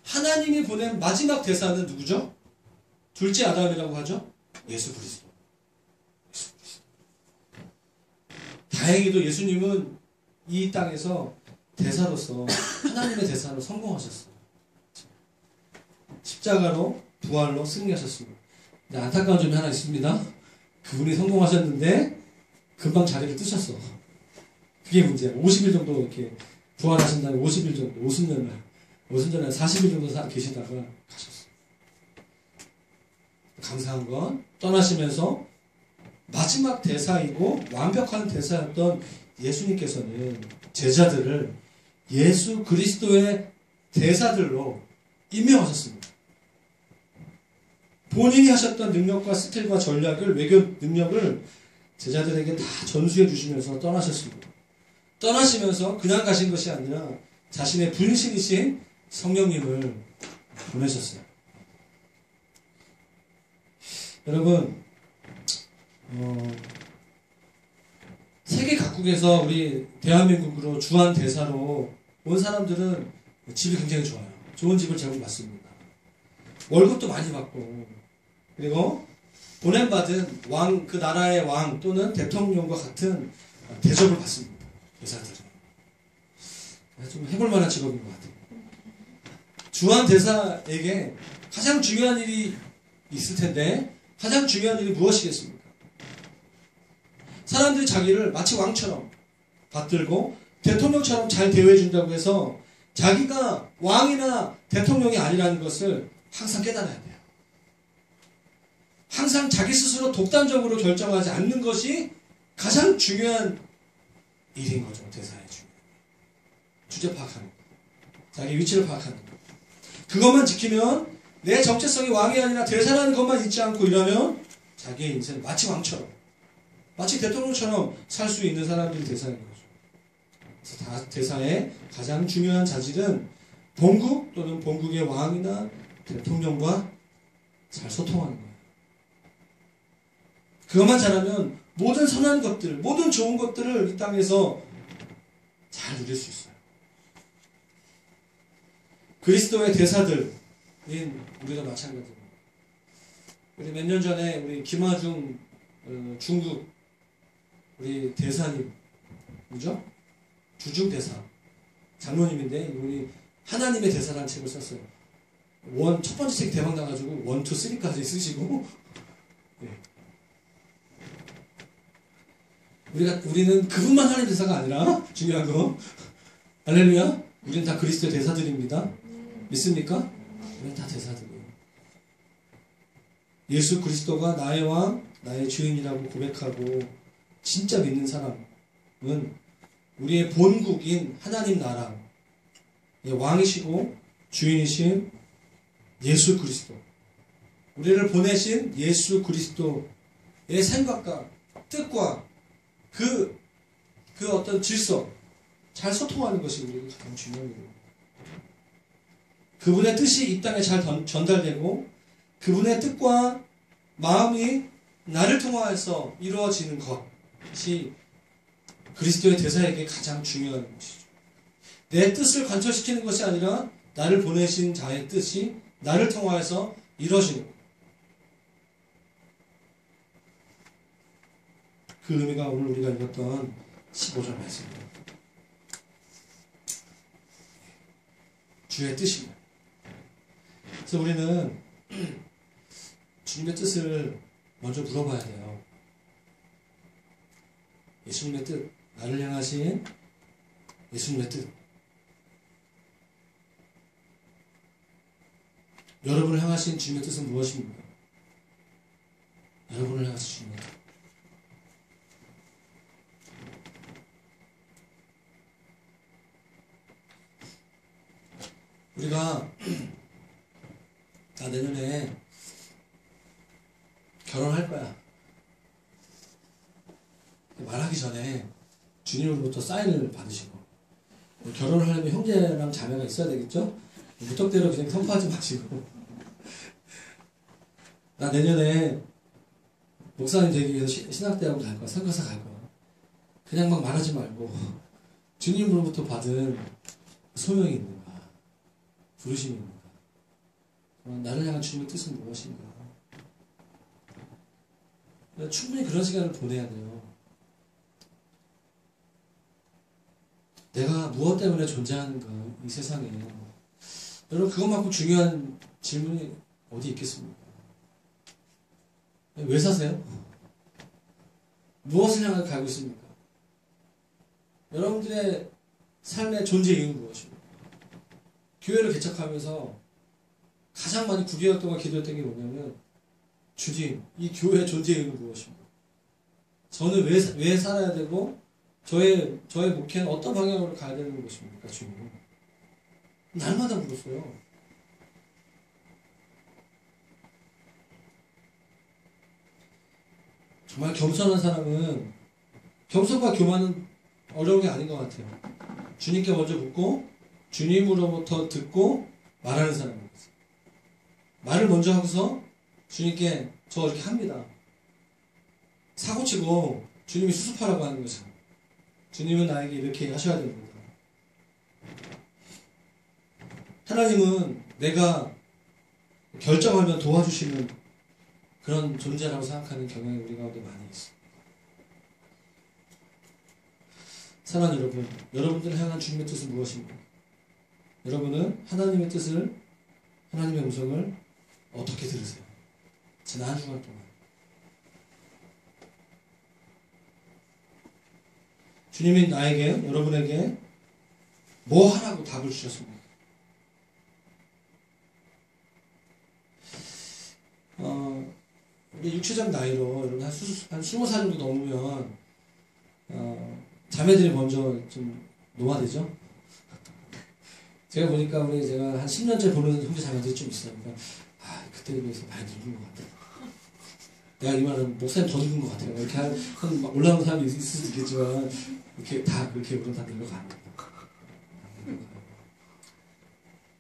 하나님이 보낸 마지막 대사는 누구죠? 둘째 아담이라고 하죠? 예수 그리스도. 다행히도 예수님은 이 땅에서 대사로서, 하나님의 대사로 성공하셨어요. 십자가로, 부활로 승리하셨습니다. 근데 안타까운 점이 하나 있습니다. 그분이 성공하셨는데 금방 자리를 뜨셨어. 그게 문제야. 50일 정도 이렇게 부활하신 다음에 50일 정도, 오순절날 40일 정도 계시다가 가셨어요. 감사한 건 떠나시면서 마지막 대사이고 완벽한 대사였던 예수님께서는 제자들을 예수 그리스도의 대사들로 임명하셨습니다. 본인이 하셨던 능력과 스킬과 전략을, 외교 능력을 제자들에게 다 전수해 주시면서 떠나셨습니다. 떠나시면서 그냥 가신 것이 아니라 자신의 분신이신 성령님을 보내셨어요. 여러분, 세계 각국에서 우리 대한민국으로 주한 대사로 온 사람들은 집이 굉장히 좋아요. 좋은 집을 제공받습니다. 월급도 많이 받고, 그리고 보냄받은 왕, 그 나라의 왕 또는 대통령과 같은 대접을 받습니다. 대사들은. 좀 해볼 만한 직업인 것 같아요. 주한 대사에게 가장 중요한 일이 있을 텐데, 가장 중요한 일이 무엇이겠습니까? 사람들이 자기를 마치 왕처럼 받들고 대통령처럼 잘 대우해준다고 해서 자기가 왕이나 대통령이 아니라는 것을 항상 깨달아야 돼요. 항상 자기 스스로 독단적으로 결정하지 않는 것이 가장 중요한 일인 거죠. 대사의 주제 파악하는 거. 자기 위치를 파악하는 거. 그것만 지키면, 내 정체성이 왕이 아니라 대사라는 것만 잊지 않고 이러면 자기의 인생은 마치 왕처럼, 마치 대통령처럼 살 수 있는 사람들이 대사인 거죠. 그래서 대사의 가장 중요한 자질은 본국 또는 본국의 왕이나 대통령과 잘 소통하는 거예요. 그것만 잘하면 모든 선한 것들, 모든 좋은 것들을 이 땅에서 잘 누릴 수 있어요. 그리스도의 대사들인 우리도 마찬가지입니다. 우리 몇 년 전에 우리 김화중 중국 우리 대사님, 뭐죠? 주중 대사 장로님인데 이분이 하나님의 대사라는 책을 썼어요. 첫 번째 책이 대박 나가지고 1, 2, 3까지 쓰시고, 네. 우리는 그분만 하나님 대사가 아니라 중요한 거, 할렐루야, 우리는 다 그리스도의 대사들입니다. 믿습니까? 우리는 다 대사들이에요. 예수 그리스도가 나의 왕, 나의 주인이라고 고백하고 진짜 믿는 사람은 우리의 본국인 하나님 나라, 왕이시고 주인이신 예수 그리스도, 우리를 보내신 예수 그리스도의 생각과 뜻과 그 어떤 질서, 잘 소통하는 것이 우리에게 가장 중요한 일입니다. 그분의 뜻이 이 땅에 잘 전달되고 그분의 뜻과 마음이 나를 통하여서 이루어지는 것이 그리스도의 대사에게 가장 중요한 것이죠. 내 뜻을 관철시키는 것이 아니라 나를 보내신 자의 뜻이 나를 통하여서 이루어지는 것. 그 의미가 오늘 우리가 읽었던 15절 말씀입니다. 주의 뜻입니다. 그래서 우리는 주님의 뜻을 먼저 물어봐야 돼요. 예수님의 뜻, 나를 향하신 예수님의 뜻. 여러분을 향하신 주님의 뜻은 무엇입니까? 여러분을 향하신 주님의 뜻. 우리가 나 내년에 결혼할 거야 말하기 전에 주님으로부터 사인을 받으시고, 결혼을 하려면 형제랑 자매가 있어야 되겠죠? 무턱대로 그냥 선포하지 마시고 나 내년에 목사님 되기 위해서 신학대학을 갈 거야, 선교사 갈 거야, 그냥 막 말하지 말고 주님으로부터 받은 소명이 있는가, 부르심이 있는가, 나를 향한 주님의 뜻은 무엇인가. 충분히 그런 시간을 보내야 돼요. 내가 무엇 때문에 존재하는가, 이 세상에. 여러분, 그것만큼 중요한 질문이 어디 있겠습니까? 왜 사세요? 무엇을 향해 가고 있습니까? 여러분들의 삶의 존재 이유는 무엇입니까? 교회를 개척하면서 가장 많이 9개월 동안 기도했던 게 뭐냐면, 주님, 이 교회의 존재 이유는 무엇입니까? 저는 왜 살아야 되고, 저의 목회는 어떤 방향으로 가야 되는 것입니까, 주님? 날마다 물었어요. 정말 겸손한 사람은, 겸손과 교만은 어려운 게 아닌 것 같아요. 주님께 먼저 묻고 주님으로부터 듣고 말하는 사람입니다. 말을 먼저 하고서 주님께 저 이렇게 합니다. 사고치고 주님이 수습하라고 하는 거죠. 주님은 나에게 이렇게 하셔야 됩니다. 하나님은 내가 결정하면 도와주시는 그런 존재라고 생각하는 경향이 우리 가운데 많이 있습니다. 사랑하는 여러분, 여러분들을 향한 주님의 뜻은 무엇입니까? 여러분은 하나님의 뜻을, 하나님의 음성을 어떻게 들으세요? 지난 한 주간 동안. 주님이 나에게, 여러분에게 뭐 하라고 답을 주셨습니까? 우리 육체적 나이로 여러분 한 20살 정도 넘으면 자매들이 먼저 좀 노화되죠? 제가 보니까 제가 한 10년째 보는 형제 자매들이 좀 있어요. 그러니까 그때에 비해서 많이 늙은 것 같아요. 내가 이 말은 목사님 더 늙은 것 같아요. 이렇게 한 올라오는 사람이 있을 수도 있겠지만 이렇게 다 그렇게 우리는 다 늙어갑니다.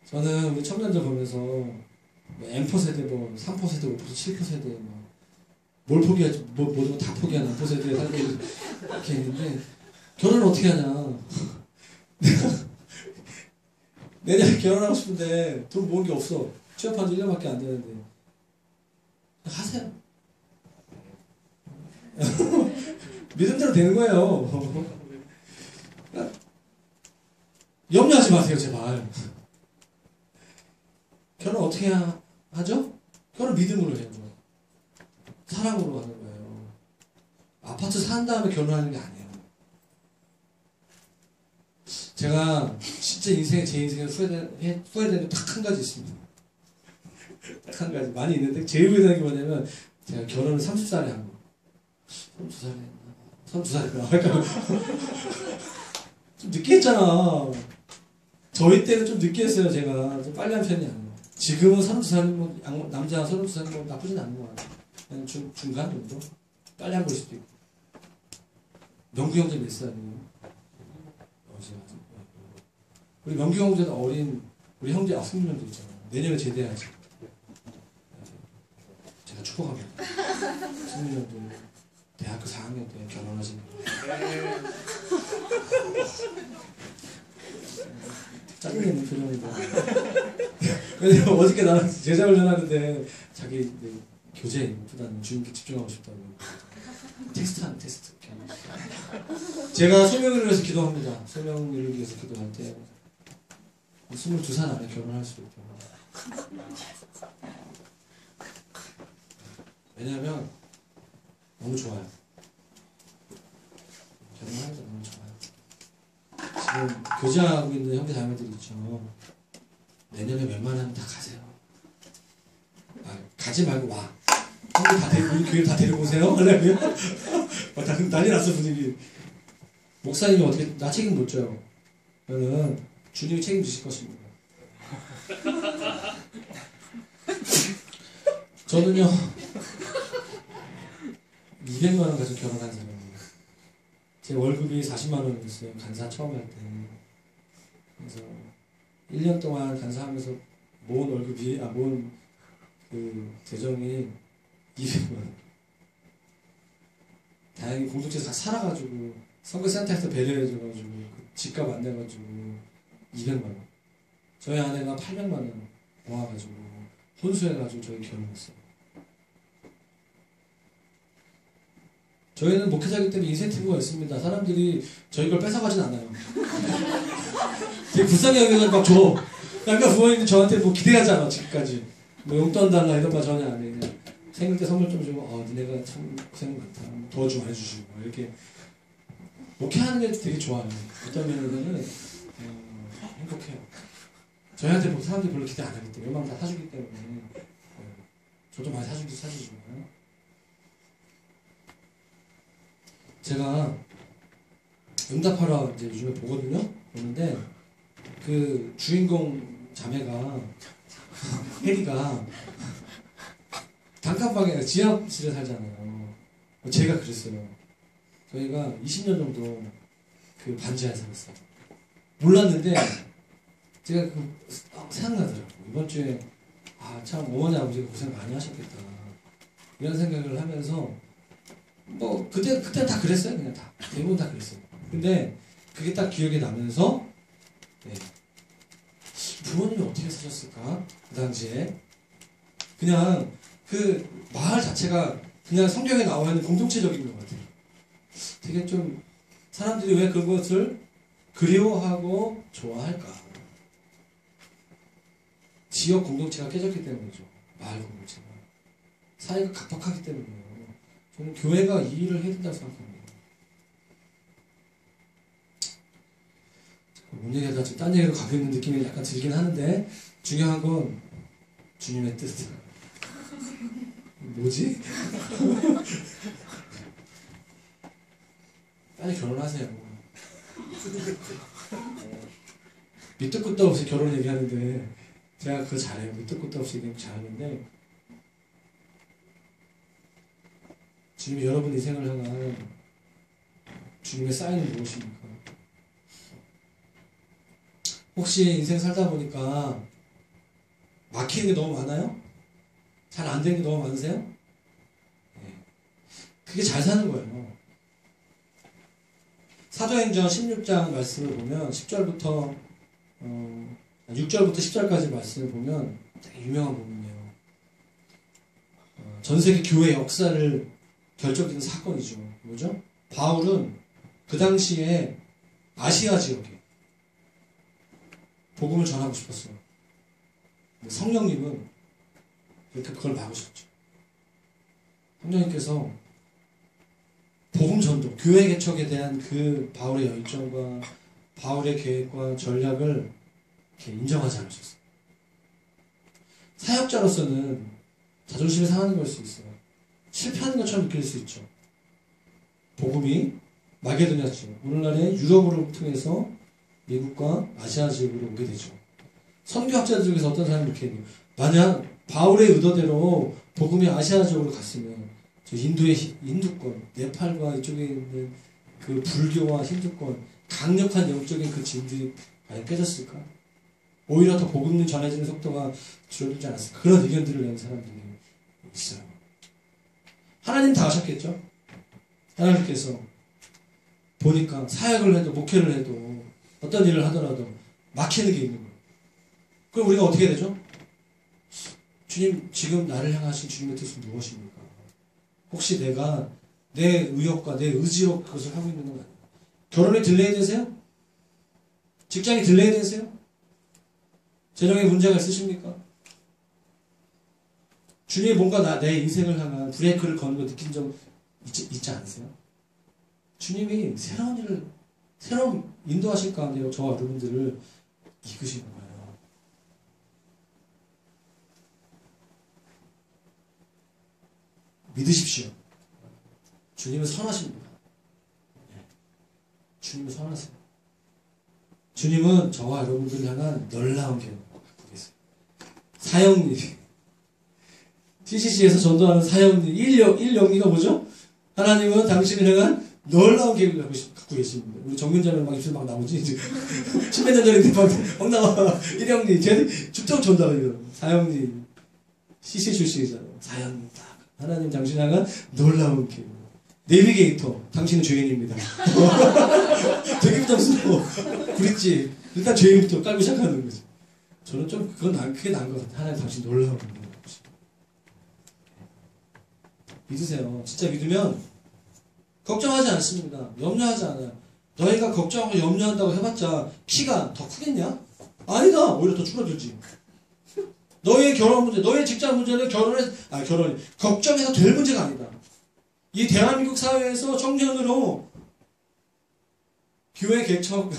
저는 우리 청년들 보면서 M4 세대, 3포 세대, 5포, 7포 세대, 뭘 포기하지, 모든 거 다 포기하는 M4 세대에 살고 이렇게 있는데, 결혼을 어떻게 하냐. 내년에 결혼하고 싶은데 돈 모은 게 없어. 취업한 지 1년밖에 안 되는데. 하세요. 믿음대로 되는 거예요. 염려하지 마세요, 제발. 결혼 어떻게 하죠? 결혼 믿음으로 해요. 사랑으로 하는 거예요. 아파트 산 다음에 결혼하는 게 아니에요. 제가 진짜 제 인생에 후회되는 딱 한 가지 있습니다. 딱 한 가지. 많이 있는데 제일 후회되는 게 뭐냐면, 제가 결혼을 30살에 한 거. 32살에 했나? 32살에 좀 늦게 했잖아. 저희 때는 좀 늦게 했어요. 제가 좀 빨리 한 편이 아니에요. 지금은 32살이면 남자 32살이면 나쁘진 않은 것 같아요. 그냥 중간 정도? 빨리 한 걸 수도 있고. 명구 형제 몇 살이에요? 우리 명규 형제는 어린 우리 형제 승민 형도 있잖아요. 내년에 제대하지. 제가 축복합니다. 승민 형도 대학교 4학년 때 결혼하신 짜증내는 표정인데. 왜냐면 어저께 나랑 제자 훈련하는데 자기 교재 보다는 주님께 집중하고 싶다고 테스트하는 테스트. 제가 소명을 위해서 기도합니다. 소명을 위해서 기도할 때 22살 안에 결혼할 수도 있고. 왜냐하면 너무 좋아요. 지금 교제하고 있는 형제 자매들 있죠. 내년에 웬만하면 다 가세요. 아, 가지 말고 와. 형들 다 데리고, 우리 교회 다 데리고 오세요. 하려면 다 난리 났어 분위기. 목사님이 어떻게 나 책임 못 져요. 저는 주님이 책임지실 것입니다. 저는요 200만 원 가지고 결혼한 사람이에요. 제 월급이 40만 원이었어요. 간사 처음 할 때. 그래서 1년 동안 간사하면서 모은 월급이 모은 그 재정이 200만 원. 다행히 공동체에서 다 살아가지고 선거센터에서 배려해줘가지고 그 집값 안 내가지고 200만 원. 저희 아내가 800만 원 모아가지고 혼수해가지고 저희 결혼했어요. 저희는 목회자이기 때문에 인센티브가 있습니다. 사람들이 저희 걸 뺏어가진 않아요. 되게 불쌍히 여기서 막 줘. 그러니까 부모님이 저한테 뭐 기대하지 않아 지금까지. 뭐 용돈 달라 이런 거 전혀 안 해. 그냥 생일 때 선물 좀 주고 니네가 참 고생 많다. 도와주 많이 주시고 이렇게 목회하는 게 되게 좋아요. 어떤 면에서는 행복해요. 저희한테 뭐 사람들이 별로 기대 안 하기 때문에 웬만하면 다 사주기 때문에 저도 많이 사주지만 제가 응답하러 이제 요즘에 보거든요. 보는데 그 주인공 자매가 혜리가 단칸방에 지하실에 살잖아요. 제가 그랬어요. 저희가 20년 정도 그 반지하에 살았어요. 몰랐는데 제가 생각나더라고. 이번 주에 참 어머니 아버지가 고생 많이 하셨겠다 이런 생각을 하면서 뭐 그때 다 그랬어요. 그냥 다 대부분 다 그랬어요. 근데 그게 딱 기억에 나면서 부모님이 어떻게 사셨을까 그 당시에 그냥 그 마을 자체가 그냥 성경에 나와 있는 공동체적인 것 같아요. 되게 좀 사람들이 왜 그것을 그리워하고 좋아할까? 지역 공동체가 깨졌기 때문이죠. 마을 공동체가 사회가 각박하기 때문이에요. 저는 교회가 이 일을 해야 된다고 생각합니다. 뭔 얘기하다 지금 딴 얘기로 가고 있는 느낌이 약간 들긴 하는데 중요한 건 주님의 뜻. 뭐지? 빨리 결혼하세요. 밑도 끝도 없이 결혼 얘기하는데 제가 그거 잘해요. 밑도 끝도 없이 얘기 잘하는데 주님이 여러분 인생을 향한 주님의 사인은 무엇입니까? 혹시 인생 살다 보니까 막히는 게 너무 많아요? 잘 안 되는 게 너무 많으세요? 그게 잘 사는 거예요. 사도행전 16장 말씀을 보면 10절부터 6절부터 10절까지 말씀을 보면 되게 유명한 부분이에요. 전 세계 교회 역사를 결정짓는 사건이죠. 뭐죠? 바울은 그 당시에 아시아 지역에 복음을 전하고 싶었어요. 성령님은 그걸 막으셨죠. 성령님께서 복음 전도, 교회 개척에 대한 그 바울의 열정과 바울의 계획과 전략을 이렇게 인정하지 않으셨어요. 사역자로서는 자존심이 상하는 걸 수 있어요. 실패하는 것처럼 느낄 수 있죠. 복음이 마게도냐 지역, 오늘날의 유럽으로 통해서 미국과 아시아 지역으로 오게 되죠. 선교학자들 중에서 어떤 사람이 이렇게 얘기해요. 만약 바울의 의도대로 복음이 아시아 지역으로 갔으면 저 인도의 힌두권, 네팔과 이쪽에 있는 그 불교와 힌두권, 강력한 영적인 그 진들이 과연 깨졌을까? 오히려 더 복음이 전해지는 속도가 줄어들지 않았을까? 그런 의견들을 내는 사람들이 있어요. 하나님 다 아셨겠죠? 하나님께서 보니까 사역을 해도 목회를 해도 어떤 일을 하더라도 막히는 게 있는 거예요. 그럼 우리가 어떻게 되죠? 주님, 지금 나를 향하신 주님의 뜻은 무엇입니까? 혹시 내가 내 의욕과 내 의지로 그것을 하고 있는 건 아니에요? 결혼이 딜레이 되세요? 직장이 딜레이 되세요? 재정에 문제가 있으십니까? 주님이 뭔가 내 인생을 향한 브레이크를 거는 거 느낀 적 있지 않으세요? 주님이 새로운 일을 새로운 인도하실 가운데 저와 여러분들을 이끄시는 거예요. 믿으십시오. 주님은 선하십니다. 주님은 선하세요. 주님은 저와 여러분들을 향한 놀라운 계획을 갖고 계세요. 사형리. TCC에서 전도하는 사형리. 일영리가 뭐죠? 하나님은 당신을 향한 놀라운 계획을 갖고 계십니다. 우리 정윤자면 막 입술 막 나오지? 이제 10몇 년 전인데 막 나와. 일영리. 쟤는 쭉쭉 전도하거든요. 사형리. CC 출신이잖아요. 사형리. 하나님 당신을 향한 놀라운 계획. 내비게이터. 당신은 죄인입니다. 되게 부담스러워. 그랬지. 일단 죄인부터 깔고 시작하는 거지. 저는 좀 그게 나은 것 같아요. 하나님 당신 놀라운 거. 믿으세요. 진짜 믿으면 걱정하지 않습니다. 염려하지 않아요. 너희가 걱정하고 염려한다고 해봤자 피가 더 크겠냐? 아니다. 오히려 더 줄어들지. 너의 결혼 문제, 너의 직장 문제는 걱정해서 될 문제가 아니다. 이 대한민국 사회에서 청년으로 교회 개척,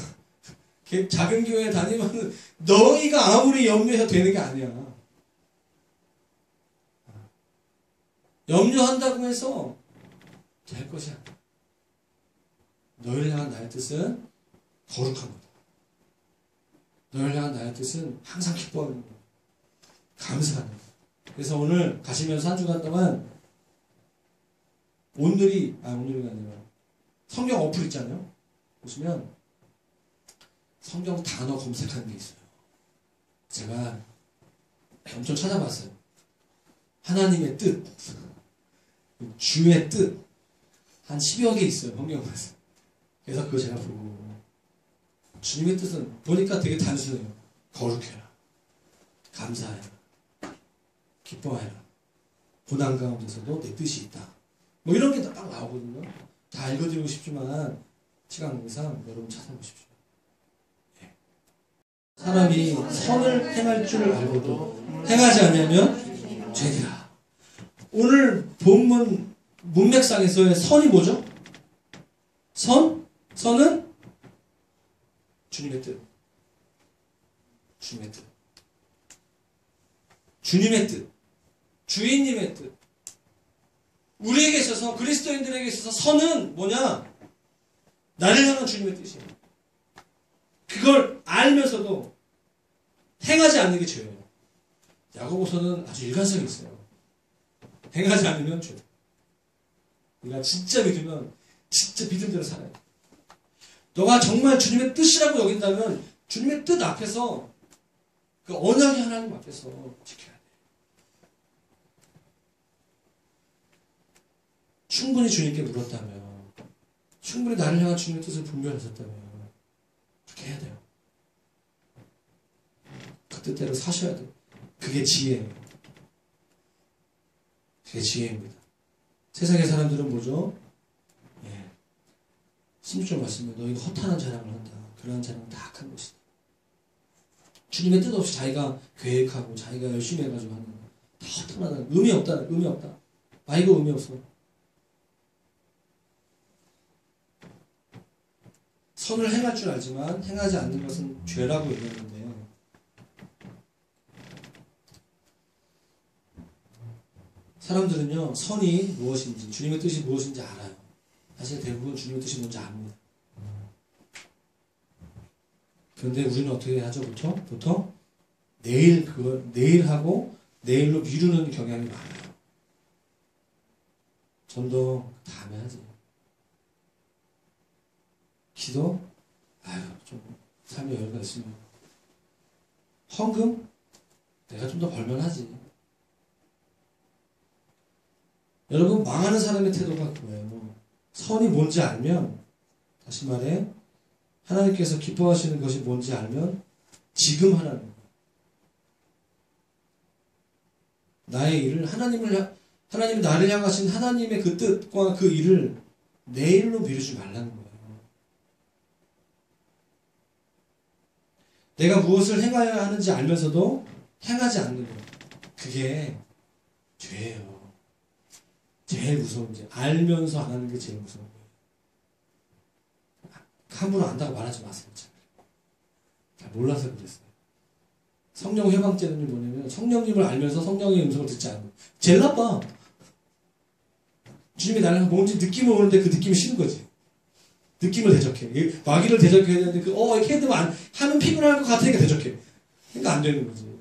작은 교회 다니면 너희가 아무리 염려해서 되는 게 아니야. 염려한다고 해서 될 것이 아니야. 너희를 향한 나의 뜻은 거룩한 거다. 너희를 향한 나의 뜻은 항상 기뻐하는 거다. 감사하는 거다. 그래서 오늘 가시면서 한 주간 동안 오늘이가 아니라 성경 어플 있잖아요. 보시면 성경 단어 검색하는 게 있어요. 제가 엄청 찾아봤어요. 하나님의 뜻, 주의 뜻, 한 10여 개 있어요. 성경에서. 그래서 그거 제가 보고 주님의 뜻은 보니까 되게 단순해요. 거룩해라. 감사해라. 기뻐해라. 고난 가운데서도 내 뜻이 있다. 뭐 이런 게 딱 나오거든요. 다 읽어드리고 싶지만 시간 관계상 여러분 찾아보십시오. 예. 사람이 선을 행할 줄 알고도 행하지 않으면 죄니라. 오늘 본문 문맥상에서의 선이 뭐죠? 선은 주님의 뜻. 주님의 뜻. 주님의 뜻. 주인님의 뜻. 우리에게 있어서, 그리스도인들에게 있어서 선은 뭐냐? 나를 향한 주님의 뜻이에요. 그걸 알면서도 행하지 않는 게 죄예요. 야고보서는 아주 일관성이 있어요. 행하지 않으면 죄. 우리가 진짜 믿으면 진짜 믿은 대로 살아야 돼. 너가 정말 주님의 뜻이라고 여긴다면 주님의 뜻 앞에서 그 언약의 하나님 앞에서 지켜야 돼. 충분히 주님께 물었다면, 충분히 나를 향한 주님의 뜻을 분별하셨다면 그렇게 해야 돼요. 그 뜻대로 사셔야 돼요. 그게 지혜예요. 그게 지혜입니다. 세상의 사람들은 뭐죠? 16절 말씀에 너희가 허탄한 자랑을 한다. 그러한 자랑은 다 악한 것이다. 주님의 뜻 없이 자기가 계획하고 자기가 열심히 해가지고 하는 거 다 허탄하다. 의미 없다. 아이고 의미 없어. 선을 행할 줄 알지만 행하지 않는 것은 죄라고 얘기했는데 사람들은요 선이 무엇인지 주님의 뜻이 무엇인지 알아요. 사실 대부분 주님의 뜻이 뭔지 압니다. 그런데 우리는 어떻게 하죠? 보통 내일하고 내일로 미루는 경향이 많아요. 전도 다음에 하지. 기도? 좀 삶의 여유가 있으면. 헌금? 내가 좀 더 벌면 하지. 여러분, 망하는 사람의 태도가 그거예요. 선이 뭔지 알면, 다시 말해, 하나님께서 기뻐하시는 것이 뭔지 알면, 지금 하라는 거예요. 나의 일을, 하나님이 나를 향하신 하나님의 그 뜻과 그 일을 내일로 미루지 말라는 거예요. 내가 무엇을 행해야 하는지 알면서도 행하지 않는 것. 그게 죄예요. 제일 무서운 게 알면서 안 하는 게 제일 무서운 거예요. 함부로 안다고 말하지 마세요. 잘 몰라서 그랬어요. 성령 회방죄는 뭐냐면 성령님을 알면서 성령의 음성을 듣지 않는. 제일 나빠. 주님이 나를 뭔지 느낌을 오는데 그 느낌이 싫은 거지. 느낌을 대적해. 마귀를 대적해야 되는데 이렇게 하면 피곤할 것 같으니까 대적해. 그러니까 안 되는 거지.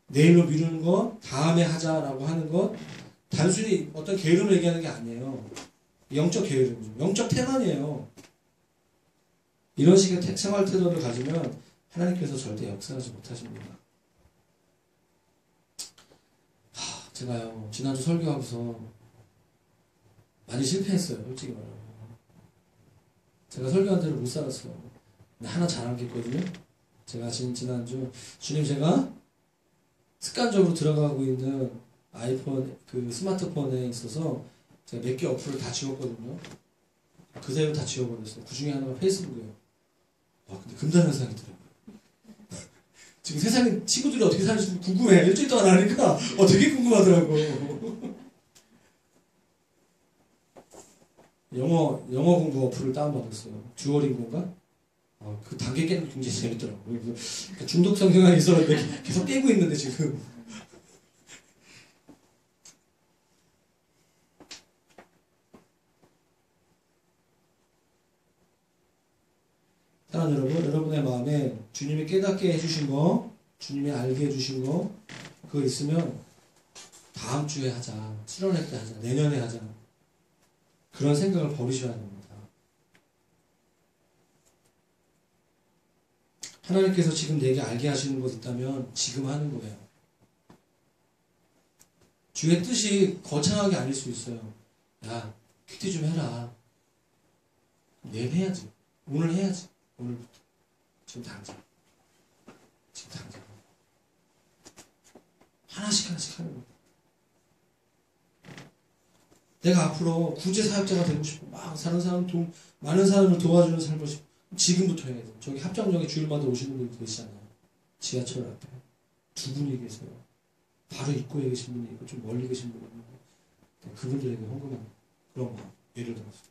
내일로 미루는 것, 다음에 하자라고 하는 것, 단순히 어떤 게으름을 얘기하는 게 아니에요. 영적 게으름이죠. 영적 태만이에요. 이런 식의 생활 태도를 가지면 하나님께서 절대 역사하지 못하십니다. 제가요, 지난주 설교하고서 많이 실패했어요. 솔직히 말하면. 제가 설교한 대로 못 살았어요. 근데 하나 잘한 게 있거든요. 제가 지난주, 주님 제가 습관적으로 들어가고 있는 아이폰, 그 스마트폰에 있어서 제가 몇 개 어플을 다 지웠거든요. 그대로 다 지워버렸어요. 그 중에 하나가 페이스북이에요. 근데 금단현상이 더라고요. 지금 세상에 친구들이 어떻게 사는지 궁금해. 일주일 동안 하니까 되게 궁금하더라고. 영어 공부 어플을 다운받았어요. 듀오링고인가? 그 단계 깨는 게 굉장히 재밌더라고요. 그러니까 중독성 생각이 있었는데 계속 깨고 있는데 지금. 사랑하는 여러분, 여러분의 마음에 주님이 깨닫게 해주신 거, 주님이 알게 해주신 거, 그거 있으면 다음 주에 하자, 수련회 때 하자, 내년에 하자. 그런 생각을 버리셔야 됩니다. 하나님께서 지금 내게 알게 하시는 것 있다면 지금 하는 거예요. 주의 뜻이 거창하게 아닐 수 있어요. 야, 큐티 좀 해라. 내일 해야지. 오늘 해야지. 오늘부터. 지금 당장. 하나씩 하는 거예요. 내가 앞으로 구제 사역자가 되고 싶어. 막 많은 사람을 도와주는 삶을 지금부터 해야 돼. 저기 합정역에 주일마다 오시는 분들 계시잖아요. 지하철 앞에. 두 분이 계세요. 바로 입구에 계신 분이 있고 좀 멀리 계신 분이 있고 그분들에게 헌금하는 그런 거. 예를 들어서.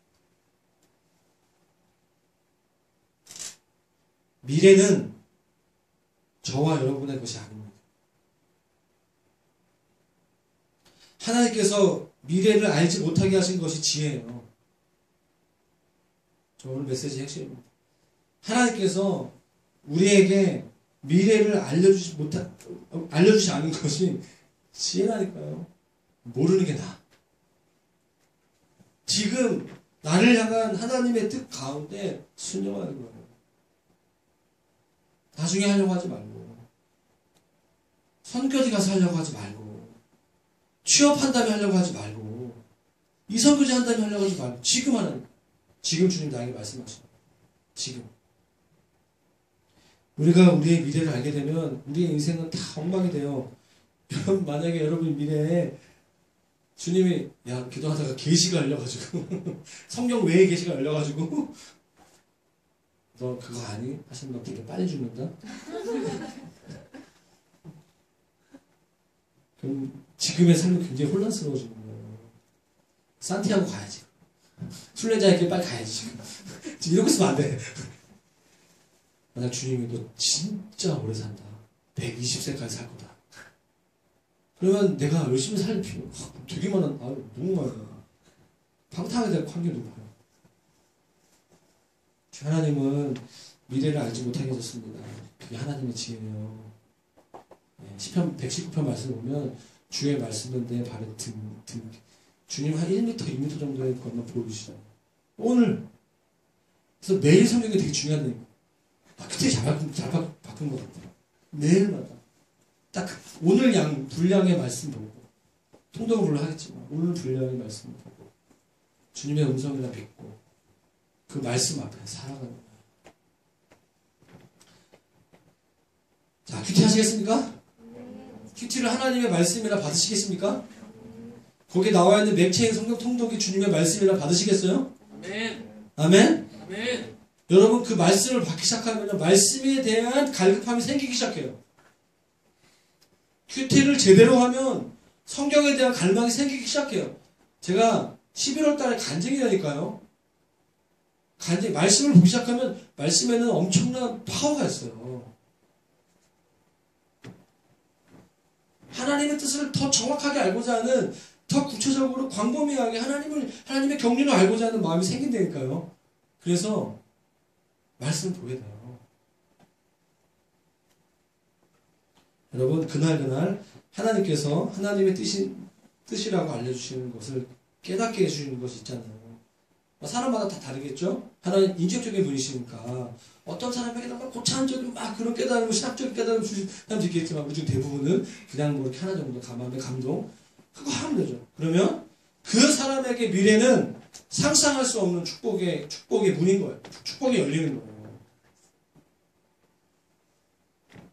미래는 저와 여러분의 것이 아닙니다. 하나님께서 미래를 알지 못하게 하신 것이 지혜예요. 저 오늘 메시지 핵심입니다. 하나님께서 우리에게 미래를 알려주지 않은 것이 지혜라니까요. 모르는 게 나아. 지금 나를 향한 하나님의 뜻 가운데 순종하는 거예요. 나중에 하려고 하지 말고, 선교지 가서 하려고 하지 말고, 취업한 다음에 하려고 하지 말고, 이선교제 한 다음에 하려고 하지 말고, 지금 하는, 지금 주님 나에게 말씀하시는 거예요. 지금. 우리가 우리의 미래를 알게 되면 우리의 인생은 다 엉망이 돼요. 여러분, 만약에 여러분 미래에 주님이 기도하다가 계시가 열려가지고 성경 외의 계시가 열려가지고 너 그거 아니? 하시는 분 되게 빨리 죽는다? 그럼 지금의 삶이 굉장히 혼란스러워지는 거예요. 산티아고 가야지. 순례자의 길 빨리 가야지 지금. 이러고 있으면 안 돼. 만약 주님이 너 진짜 오래 산다. 120세까지 살 거다. 그러면 내가 열심히 살 필요 되게 너무 많아요. 방탕하게 될 확률이 높아요. 하나님은 미래를 알지 못하게 해줬습니다. 그게 하나님의 지혜예요. 시편 119편 말씀을 보면 주의 말씀은 내 발의 등. 주님 한 1m, 2m 정도의 것만 보여주시잖아요. 오늘 그래서 매일 성경이 되게 중요한 얘기예요. 그때 잘 바꾼 것 같아요. 매일마다 딱 오늘 분량의 말씀 보고 통독을 하겠지만 오늘 분량의 말씀 보고 주님의 음성이나 믿고 그 말씀 앞에 살아가는 거예요. 자, 큐티 하시겠습니까? 큐티를 하나님의 말씀이라 받으시겠습니까? 거기에 나와 있는 맥체인 성경 통독이 주님의 말씀이라 받으시겠어요? 아멘. 아멘? 아멘. 여러분 그 말씀을 받기 시작하면 말씀에 대한 갈급함이 생기기 시작해요. 큐티를 제대로 하면 성경에 대한 갈망이 생기기 시작해요. 제가 11월 달에 간증이라니까요. 간증, 말씀을 보기 시작하면 말씀에는 엄청난 파워가 있어요. 하나님의 뜻을 더 정확하게 알고자 하는, 더 구체적으로 광범위하게 하나님의 경륜을 알고자 하는 마음이 생긴다니까요. 그래서 말씀을 보게 돼요. 여러분, 그날 하나님께서 하나님의 뜻이라고 알려주시는 것을 깨닫게 해주시는 것이 있잖아요. 사람마다 다 다르겠죠? 하나님 인격적인 분이시니까 어떤 사람에게는 막 고차원적인 막 그런 깨달음을, 신학적인 깨달음을 주신 사람도 있겠지만 우리 중 대부분은 그냥 뭐 이렇게 하나 정도 감동 그거 하면 되죠. 그러면 그 사람에게 미래는 상상할 수 없는 축복의 문인 거예요. 축복이 열리는 거예요.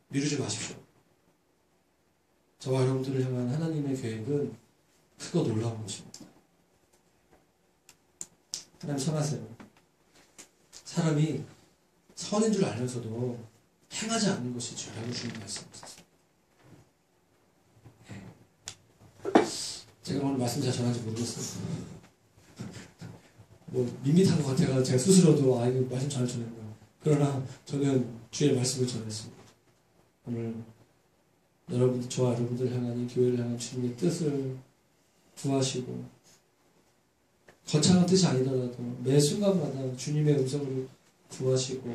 미루지 마십시오. 저와 여러분들을 향한 하나님의 계획은 크고 놀라운 것입니다. 하나님 선하세요. 사람이 선인 줄 알면서도 행하지 않는 것이 죄라고 주는 말씀이었어요. 제가 오늘 말씀 잘 전하는지 모르겠어요. 뭐 밋밋한 것 같아가 제가 스스로도 이거 말씀 잘 전했구나. 그러나 저는 주의 말씀을 전했습니다. 오늘 저와 여러분들 향한 이 교회를 향한 주님의 뜻을 구하시고 거창한 뜻이 아니더라도 매 순간마다 주님의 음성을 구하시고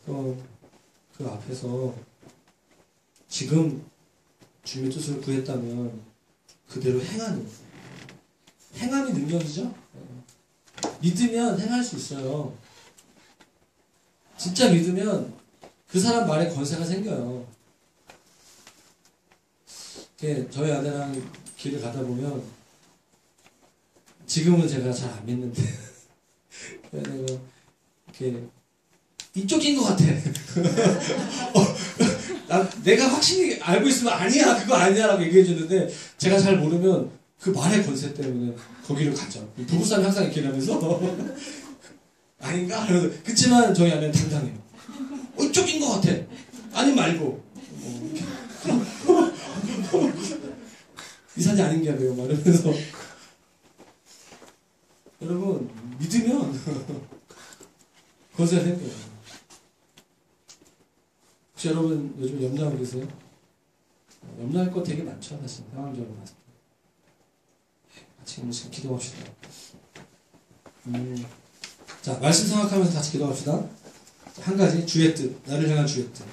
또 그 앞에서 지금 주님의 뜻을 구했다면 그대로 행함이 능력이죠. 믿으면 행할 수 있어요. 진짜 믿으면 그 사람 말에 권세가 생겨요. 저희 아내랑 길을 가다 보면 지금은 제가 잘 안 믿는데 내가 이렇게 이쪽인 것 같아. 내가 확실히 알고 있으면 아니야 그거 아니야라고 얘기해 주는데 제가 잘 모르면 그 말의 권세 때문에 거기로 가죠. 부부싸움이 항상 이렇게 하면서 아닌가? 그렇지만 저희 아내는 당당해요. 이쪽인 것 같아. 아니 말고 이산이 아닌 게 아니에요. 말하면서 여러분 믿으면 권세가 생겨요. 혹시 여러분 요즘 염려하고 계세요? 염려할 거 되게 많죠. 사실 상황적으로 봤을 때. 같이 한번씩 기도합시다. 자, 말씀 생각하면서 같이 기도합시다. 한 가지, 주의 뜻, 나를 향한 주의 뜻.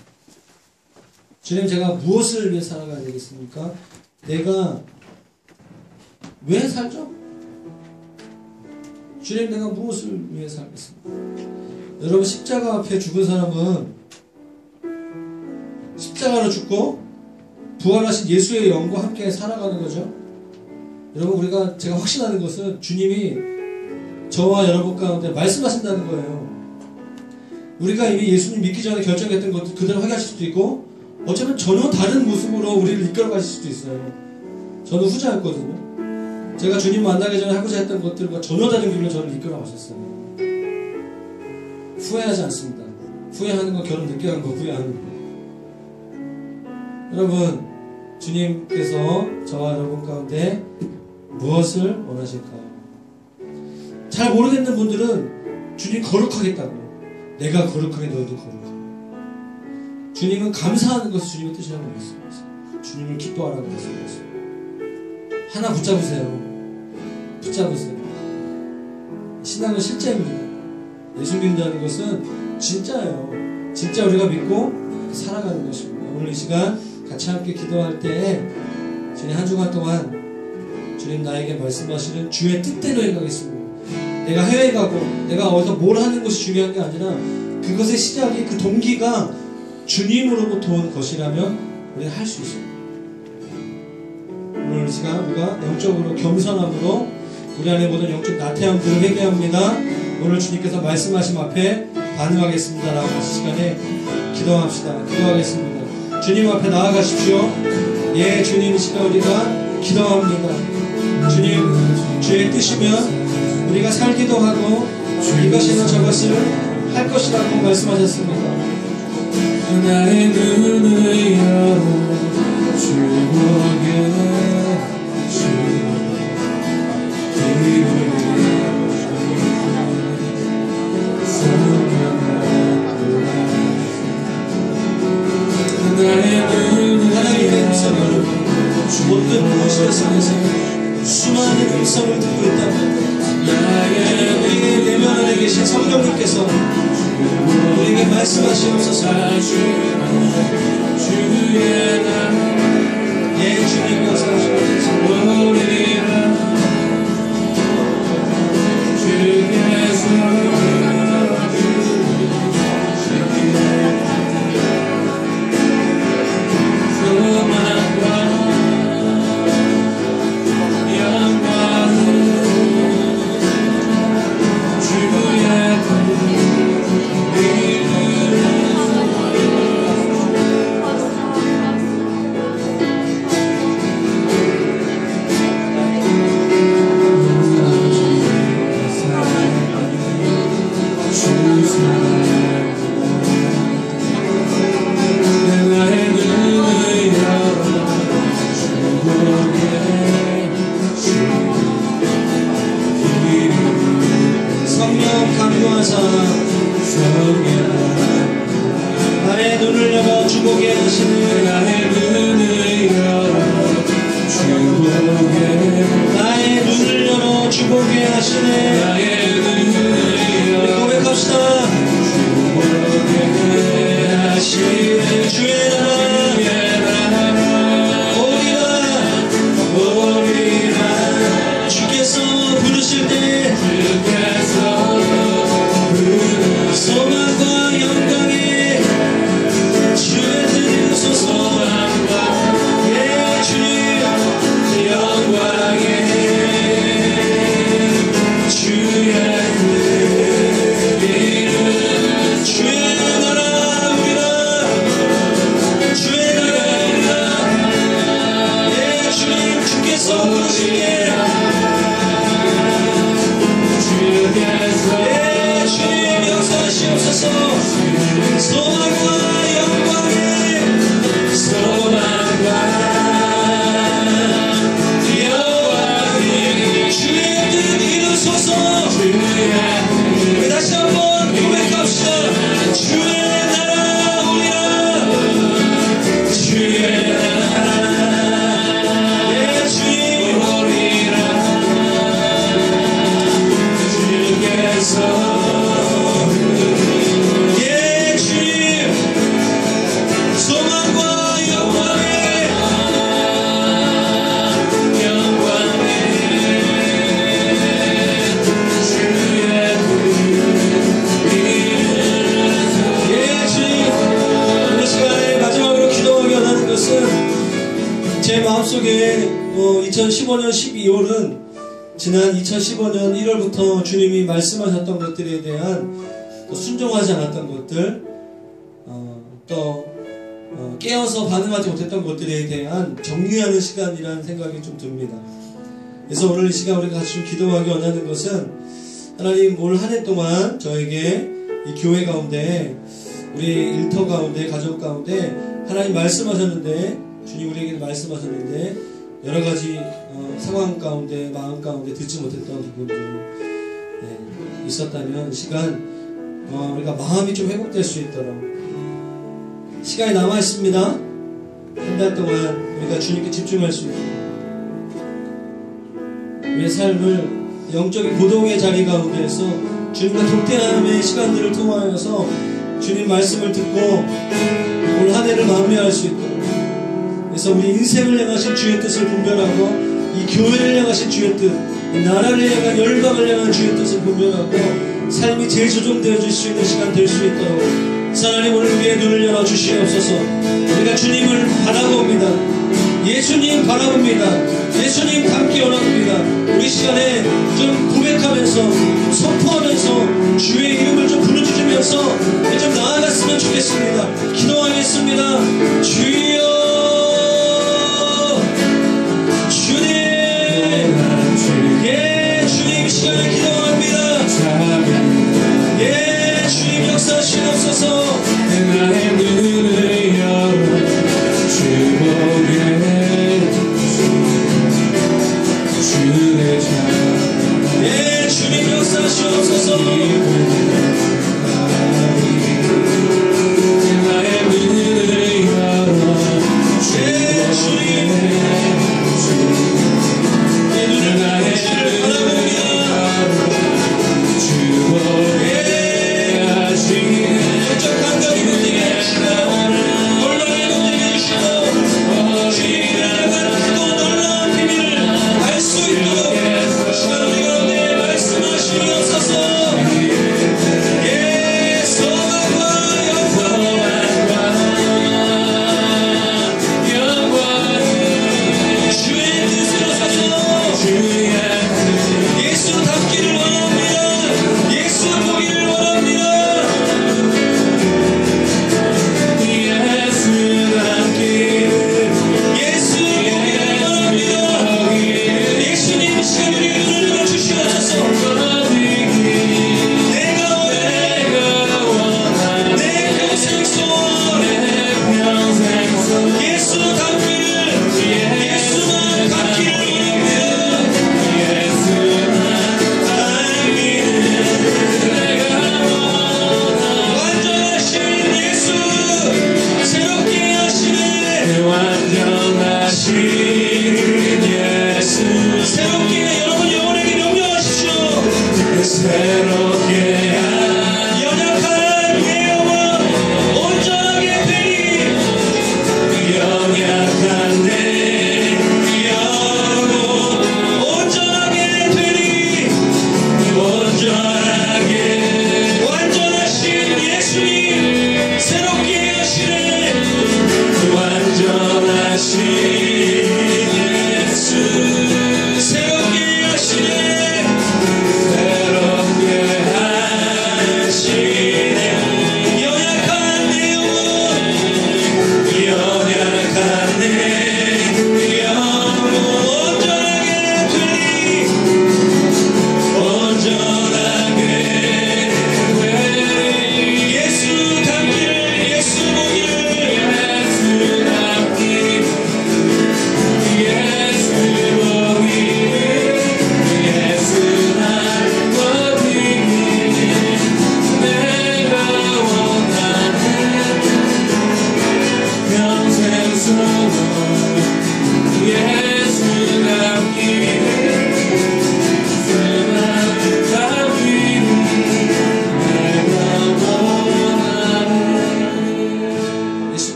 주님, 제가 무엇을 위해 살아가야 되겠습니까? 내가 왜 살죠? 주님, 내가 무엇을 위해 살겠습니까? 여러분, 십자가 앞에 죽은 사람은 십자가로 죽고 부활하신 예수의 영과 함께 살아가는 거죠. 여러분, 제가 확신하는 것은 주님이 저와 여러분 가운데 말씀하신다는 거예요. 우리가 이미 예수님 믿기 전에 결정했던 것도 그대로 확인하실 수도 있고 어쩌면 전혀 다른 모습으로 우리를 이끌어 가실 수도 있어요. 저는 후자였거든요. 제가 주님 만나기 전에 하고자 했던 것들과 전혀 다른 길로 저를 이끌어 가셨어요. 후회하지 않습니다. 후회하는 건 결혼 늦게 한 거 후회하는 거. 여러분, 주님께서 저와 여러분 가운데 무엇을 원하실까요? 잘 모르겠는 분들은 주님 거룩하겠다고. 내가 거룩하게 너희도 거룩해. 주님은 감사하는 것이 주님의 뜻이라고 말씀하셨어요. 주님을 기뻐하라고 말씀하셨어요. 하나 붙잡으세요. 신앙은 실제입니다. 예수 믿는다는 것은 진짜예요. 진짜 우리가 믿고 살아가는 것입니다. 오늘 이 시간 같이 함께 기도할 때 주님 한 주간 동안 주님 나에게 말씀하시는 주의 뜻대로 해가겠습니다. 내가 해외에 가고 내가 어디서 뭘 하는 것이 중요한 게 아니라 그것의 시작이 그 동기가 주님으로부터 온 것이라면 우리는 할 수 있어요. 오늘 이 시간 우리가 영적으로 겸손함으로 우리 안에 모든 영적 나태함들을 회개합니다. 오늘 주님께서 말씀하신 앞에 반응하겠습니다 라고 이 시간에 기도하겠습니다. 주님 앞에 나아가십시오. 예, 주님, 이 시간 우리가 기도합니다. 주님, 주의 뜻이면 우리가 살기도 하고 이것이나 저것을 할 것이라고 말씀하셨습니다. 나의 눈을 열어 주 보게 하나님의 음성을 모든 무엇이라 속에서 수많은 음성을 듣고 있다면 우리의 내면 안에 계신 성령님께서 우리에게 말씀하시옵소서. 예, 주님 역사하시옵소서. 나의 눈을 열어 주보게 하시네. 나의 눈을 열어 주보게 하시네. 우리 고백합시다. 주의 나라 오리라. 주께서 부르실 때 소망과 영광에 주의 드리소서. 예, 주님 영광에 주의 이름 주의 나라 오리라. 주의 나라 오리라. 예, 주님 주께서 부르실 때 예, 주님 역사하시옵소서. 소망과 영광에 주의 뜻 이루소서. 우리 다시 한번 고백합시다. 주의 나라 오리라. 주의 나라 예, 주님 오리라. 주께서 제 마음속에 2015년 12월은 지난 2015년 1월부터 주님이 말씀하셨던 것들에 대한 순종하지 않았던 것들, 또 깨어서 반응하지 못했던 것들에 대한 정리하는 시간이라는 생각이 좀 듭니다. 그래서 오늘 이 시간 우리가 같이 좀 기도하기 원하는 것은 하나님 올 한 해 동안 저에게 이 교회 가운데 우리 일터 가운데 가족 가운데 하나님 말씀하셨는데 주님 우리에게 말씀하셨는데 여러가지 상황 가운데 마음 가운데 듣지 못했던 부분들이 있었다면 시간 우리가 마음이 좀 회복될 수 있도록 시간이 남아있습니다. 한 달 동안 우리가 주님께 집중할 수 있도록 우리의 삶을 영적인 고독의 자리 가운데에서 주님과 독대함의 시간들을 통하여서 주님 말씀을 듣고 올 한 해를 마무리할 수 있도록 그래서 우리 인생을 향하신 주의 뜻을 분별하고 이 교회를 향하신 주의 뜻, 이 나라를 향한 열방을 향한 주의 뜻을 분별하고 삶이 재조정되어질 수 있는 시간 될 수 있도록 하나님 오늘 우리의 눈을 열어 주시옵소서. 우리가 주님을 바라봅니다. 예수님 바라봅니다. 예수님 닮기 원합니다. 우리 시간에 좀 고백하면서 선포하면서 주의 이름을 좀 부르짖으면서 좀 나아갔으면 좋겠습니다. 기도하겠습니다. 주여 주님 예 주님 시간을 기도합니다. 예 주님 역사하시옵소서. 나의 눈을 열어 주보게 주의 자 예 주님 역사하시옵소서. 나의 눈을 열어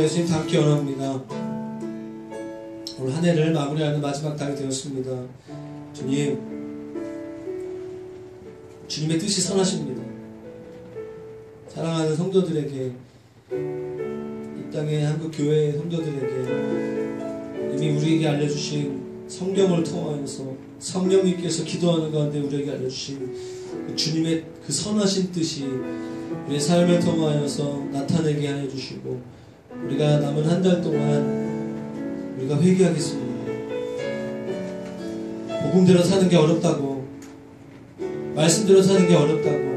예수님 닮기 원합니다. 오늘 한 해를 마무리하는 마지막 달이 되었습니다. 주님의 뜻이 선하십니다. 사랑하는 성도들에게, 이 땅의 한국교회 성도들에게 이미 우리에게 알려주신 성경을 통하여서 성령님께서 기도하는 가운데 우리에게 알려주신 주님의 그 선하신 뜻이 우리의 삶을 통하여서 나타내게 하여 주시고, 우리가 남은 한 달 동안 우리가 회개하겠습니다. 복음대로 사는 게 어렵다고, 말씀대로 사는 게 어렵다고,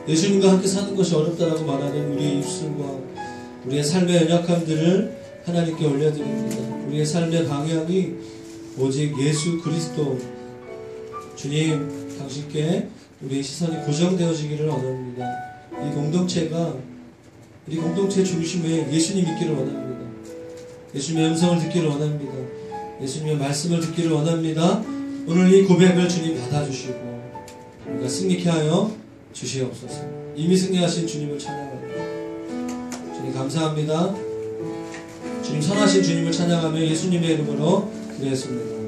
예수님과 함께 사는 것이 어렵다라고 말하는 우리의 입술과 우리의 삶의 연약함들을 하나님께 올려드립니다. 우리의 삶의 방향이 오직 예수 그리스도, 주님 당신께 우리의 시선이 고정되어지기를 원합니다. 이 공동체 중심에 예수님 있기를 원합니다. 예수님의 음성을 듣기를 원합니다. 예수님의 말씀을 듣기를 원합니다. 오늘 이 고백을 주님 받아주시고 우리가 승리케 하여 주시옵소서. 이미 승리하신 주님을 찬양합니다. 주님 감사합니다. 주님 선하신 주님을 찬양하며 예수님의 이름으로 기도했습니다.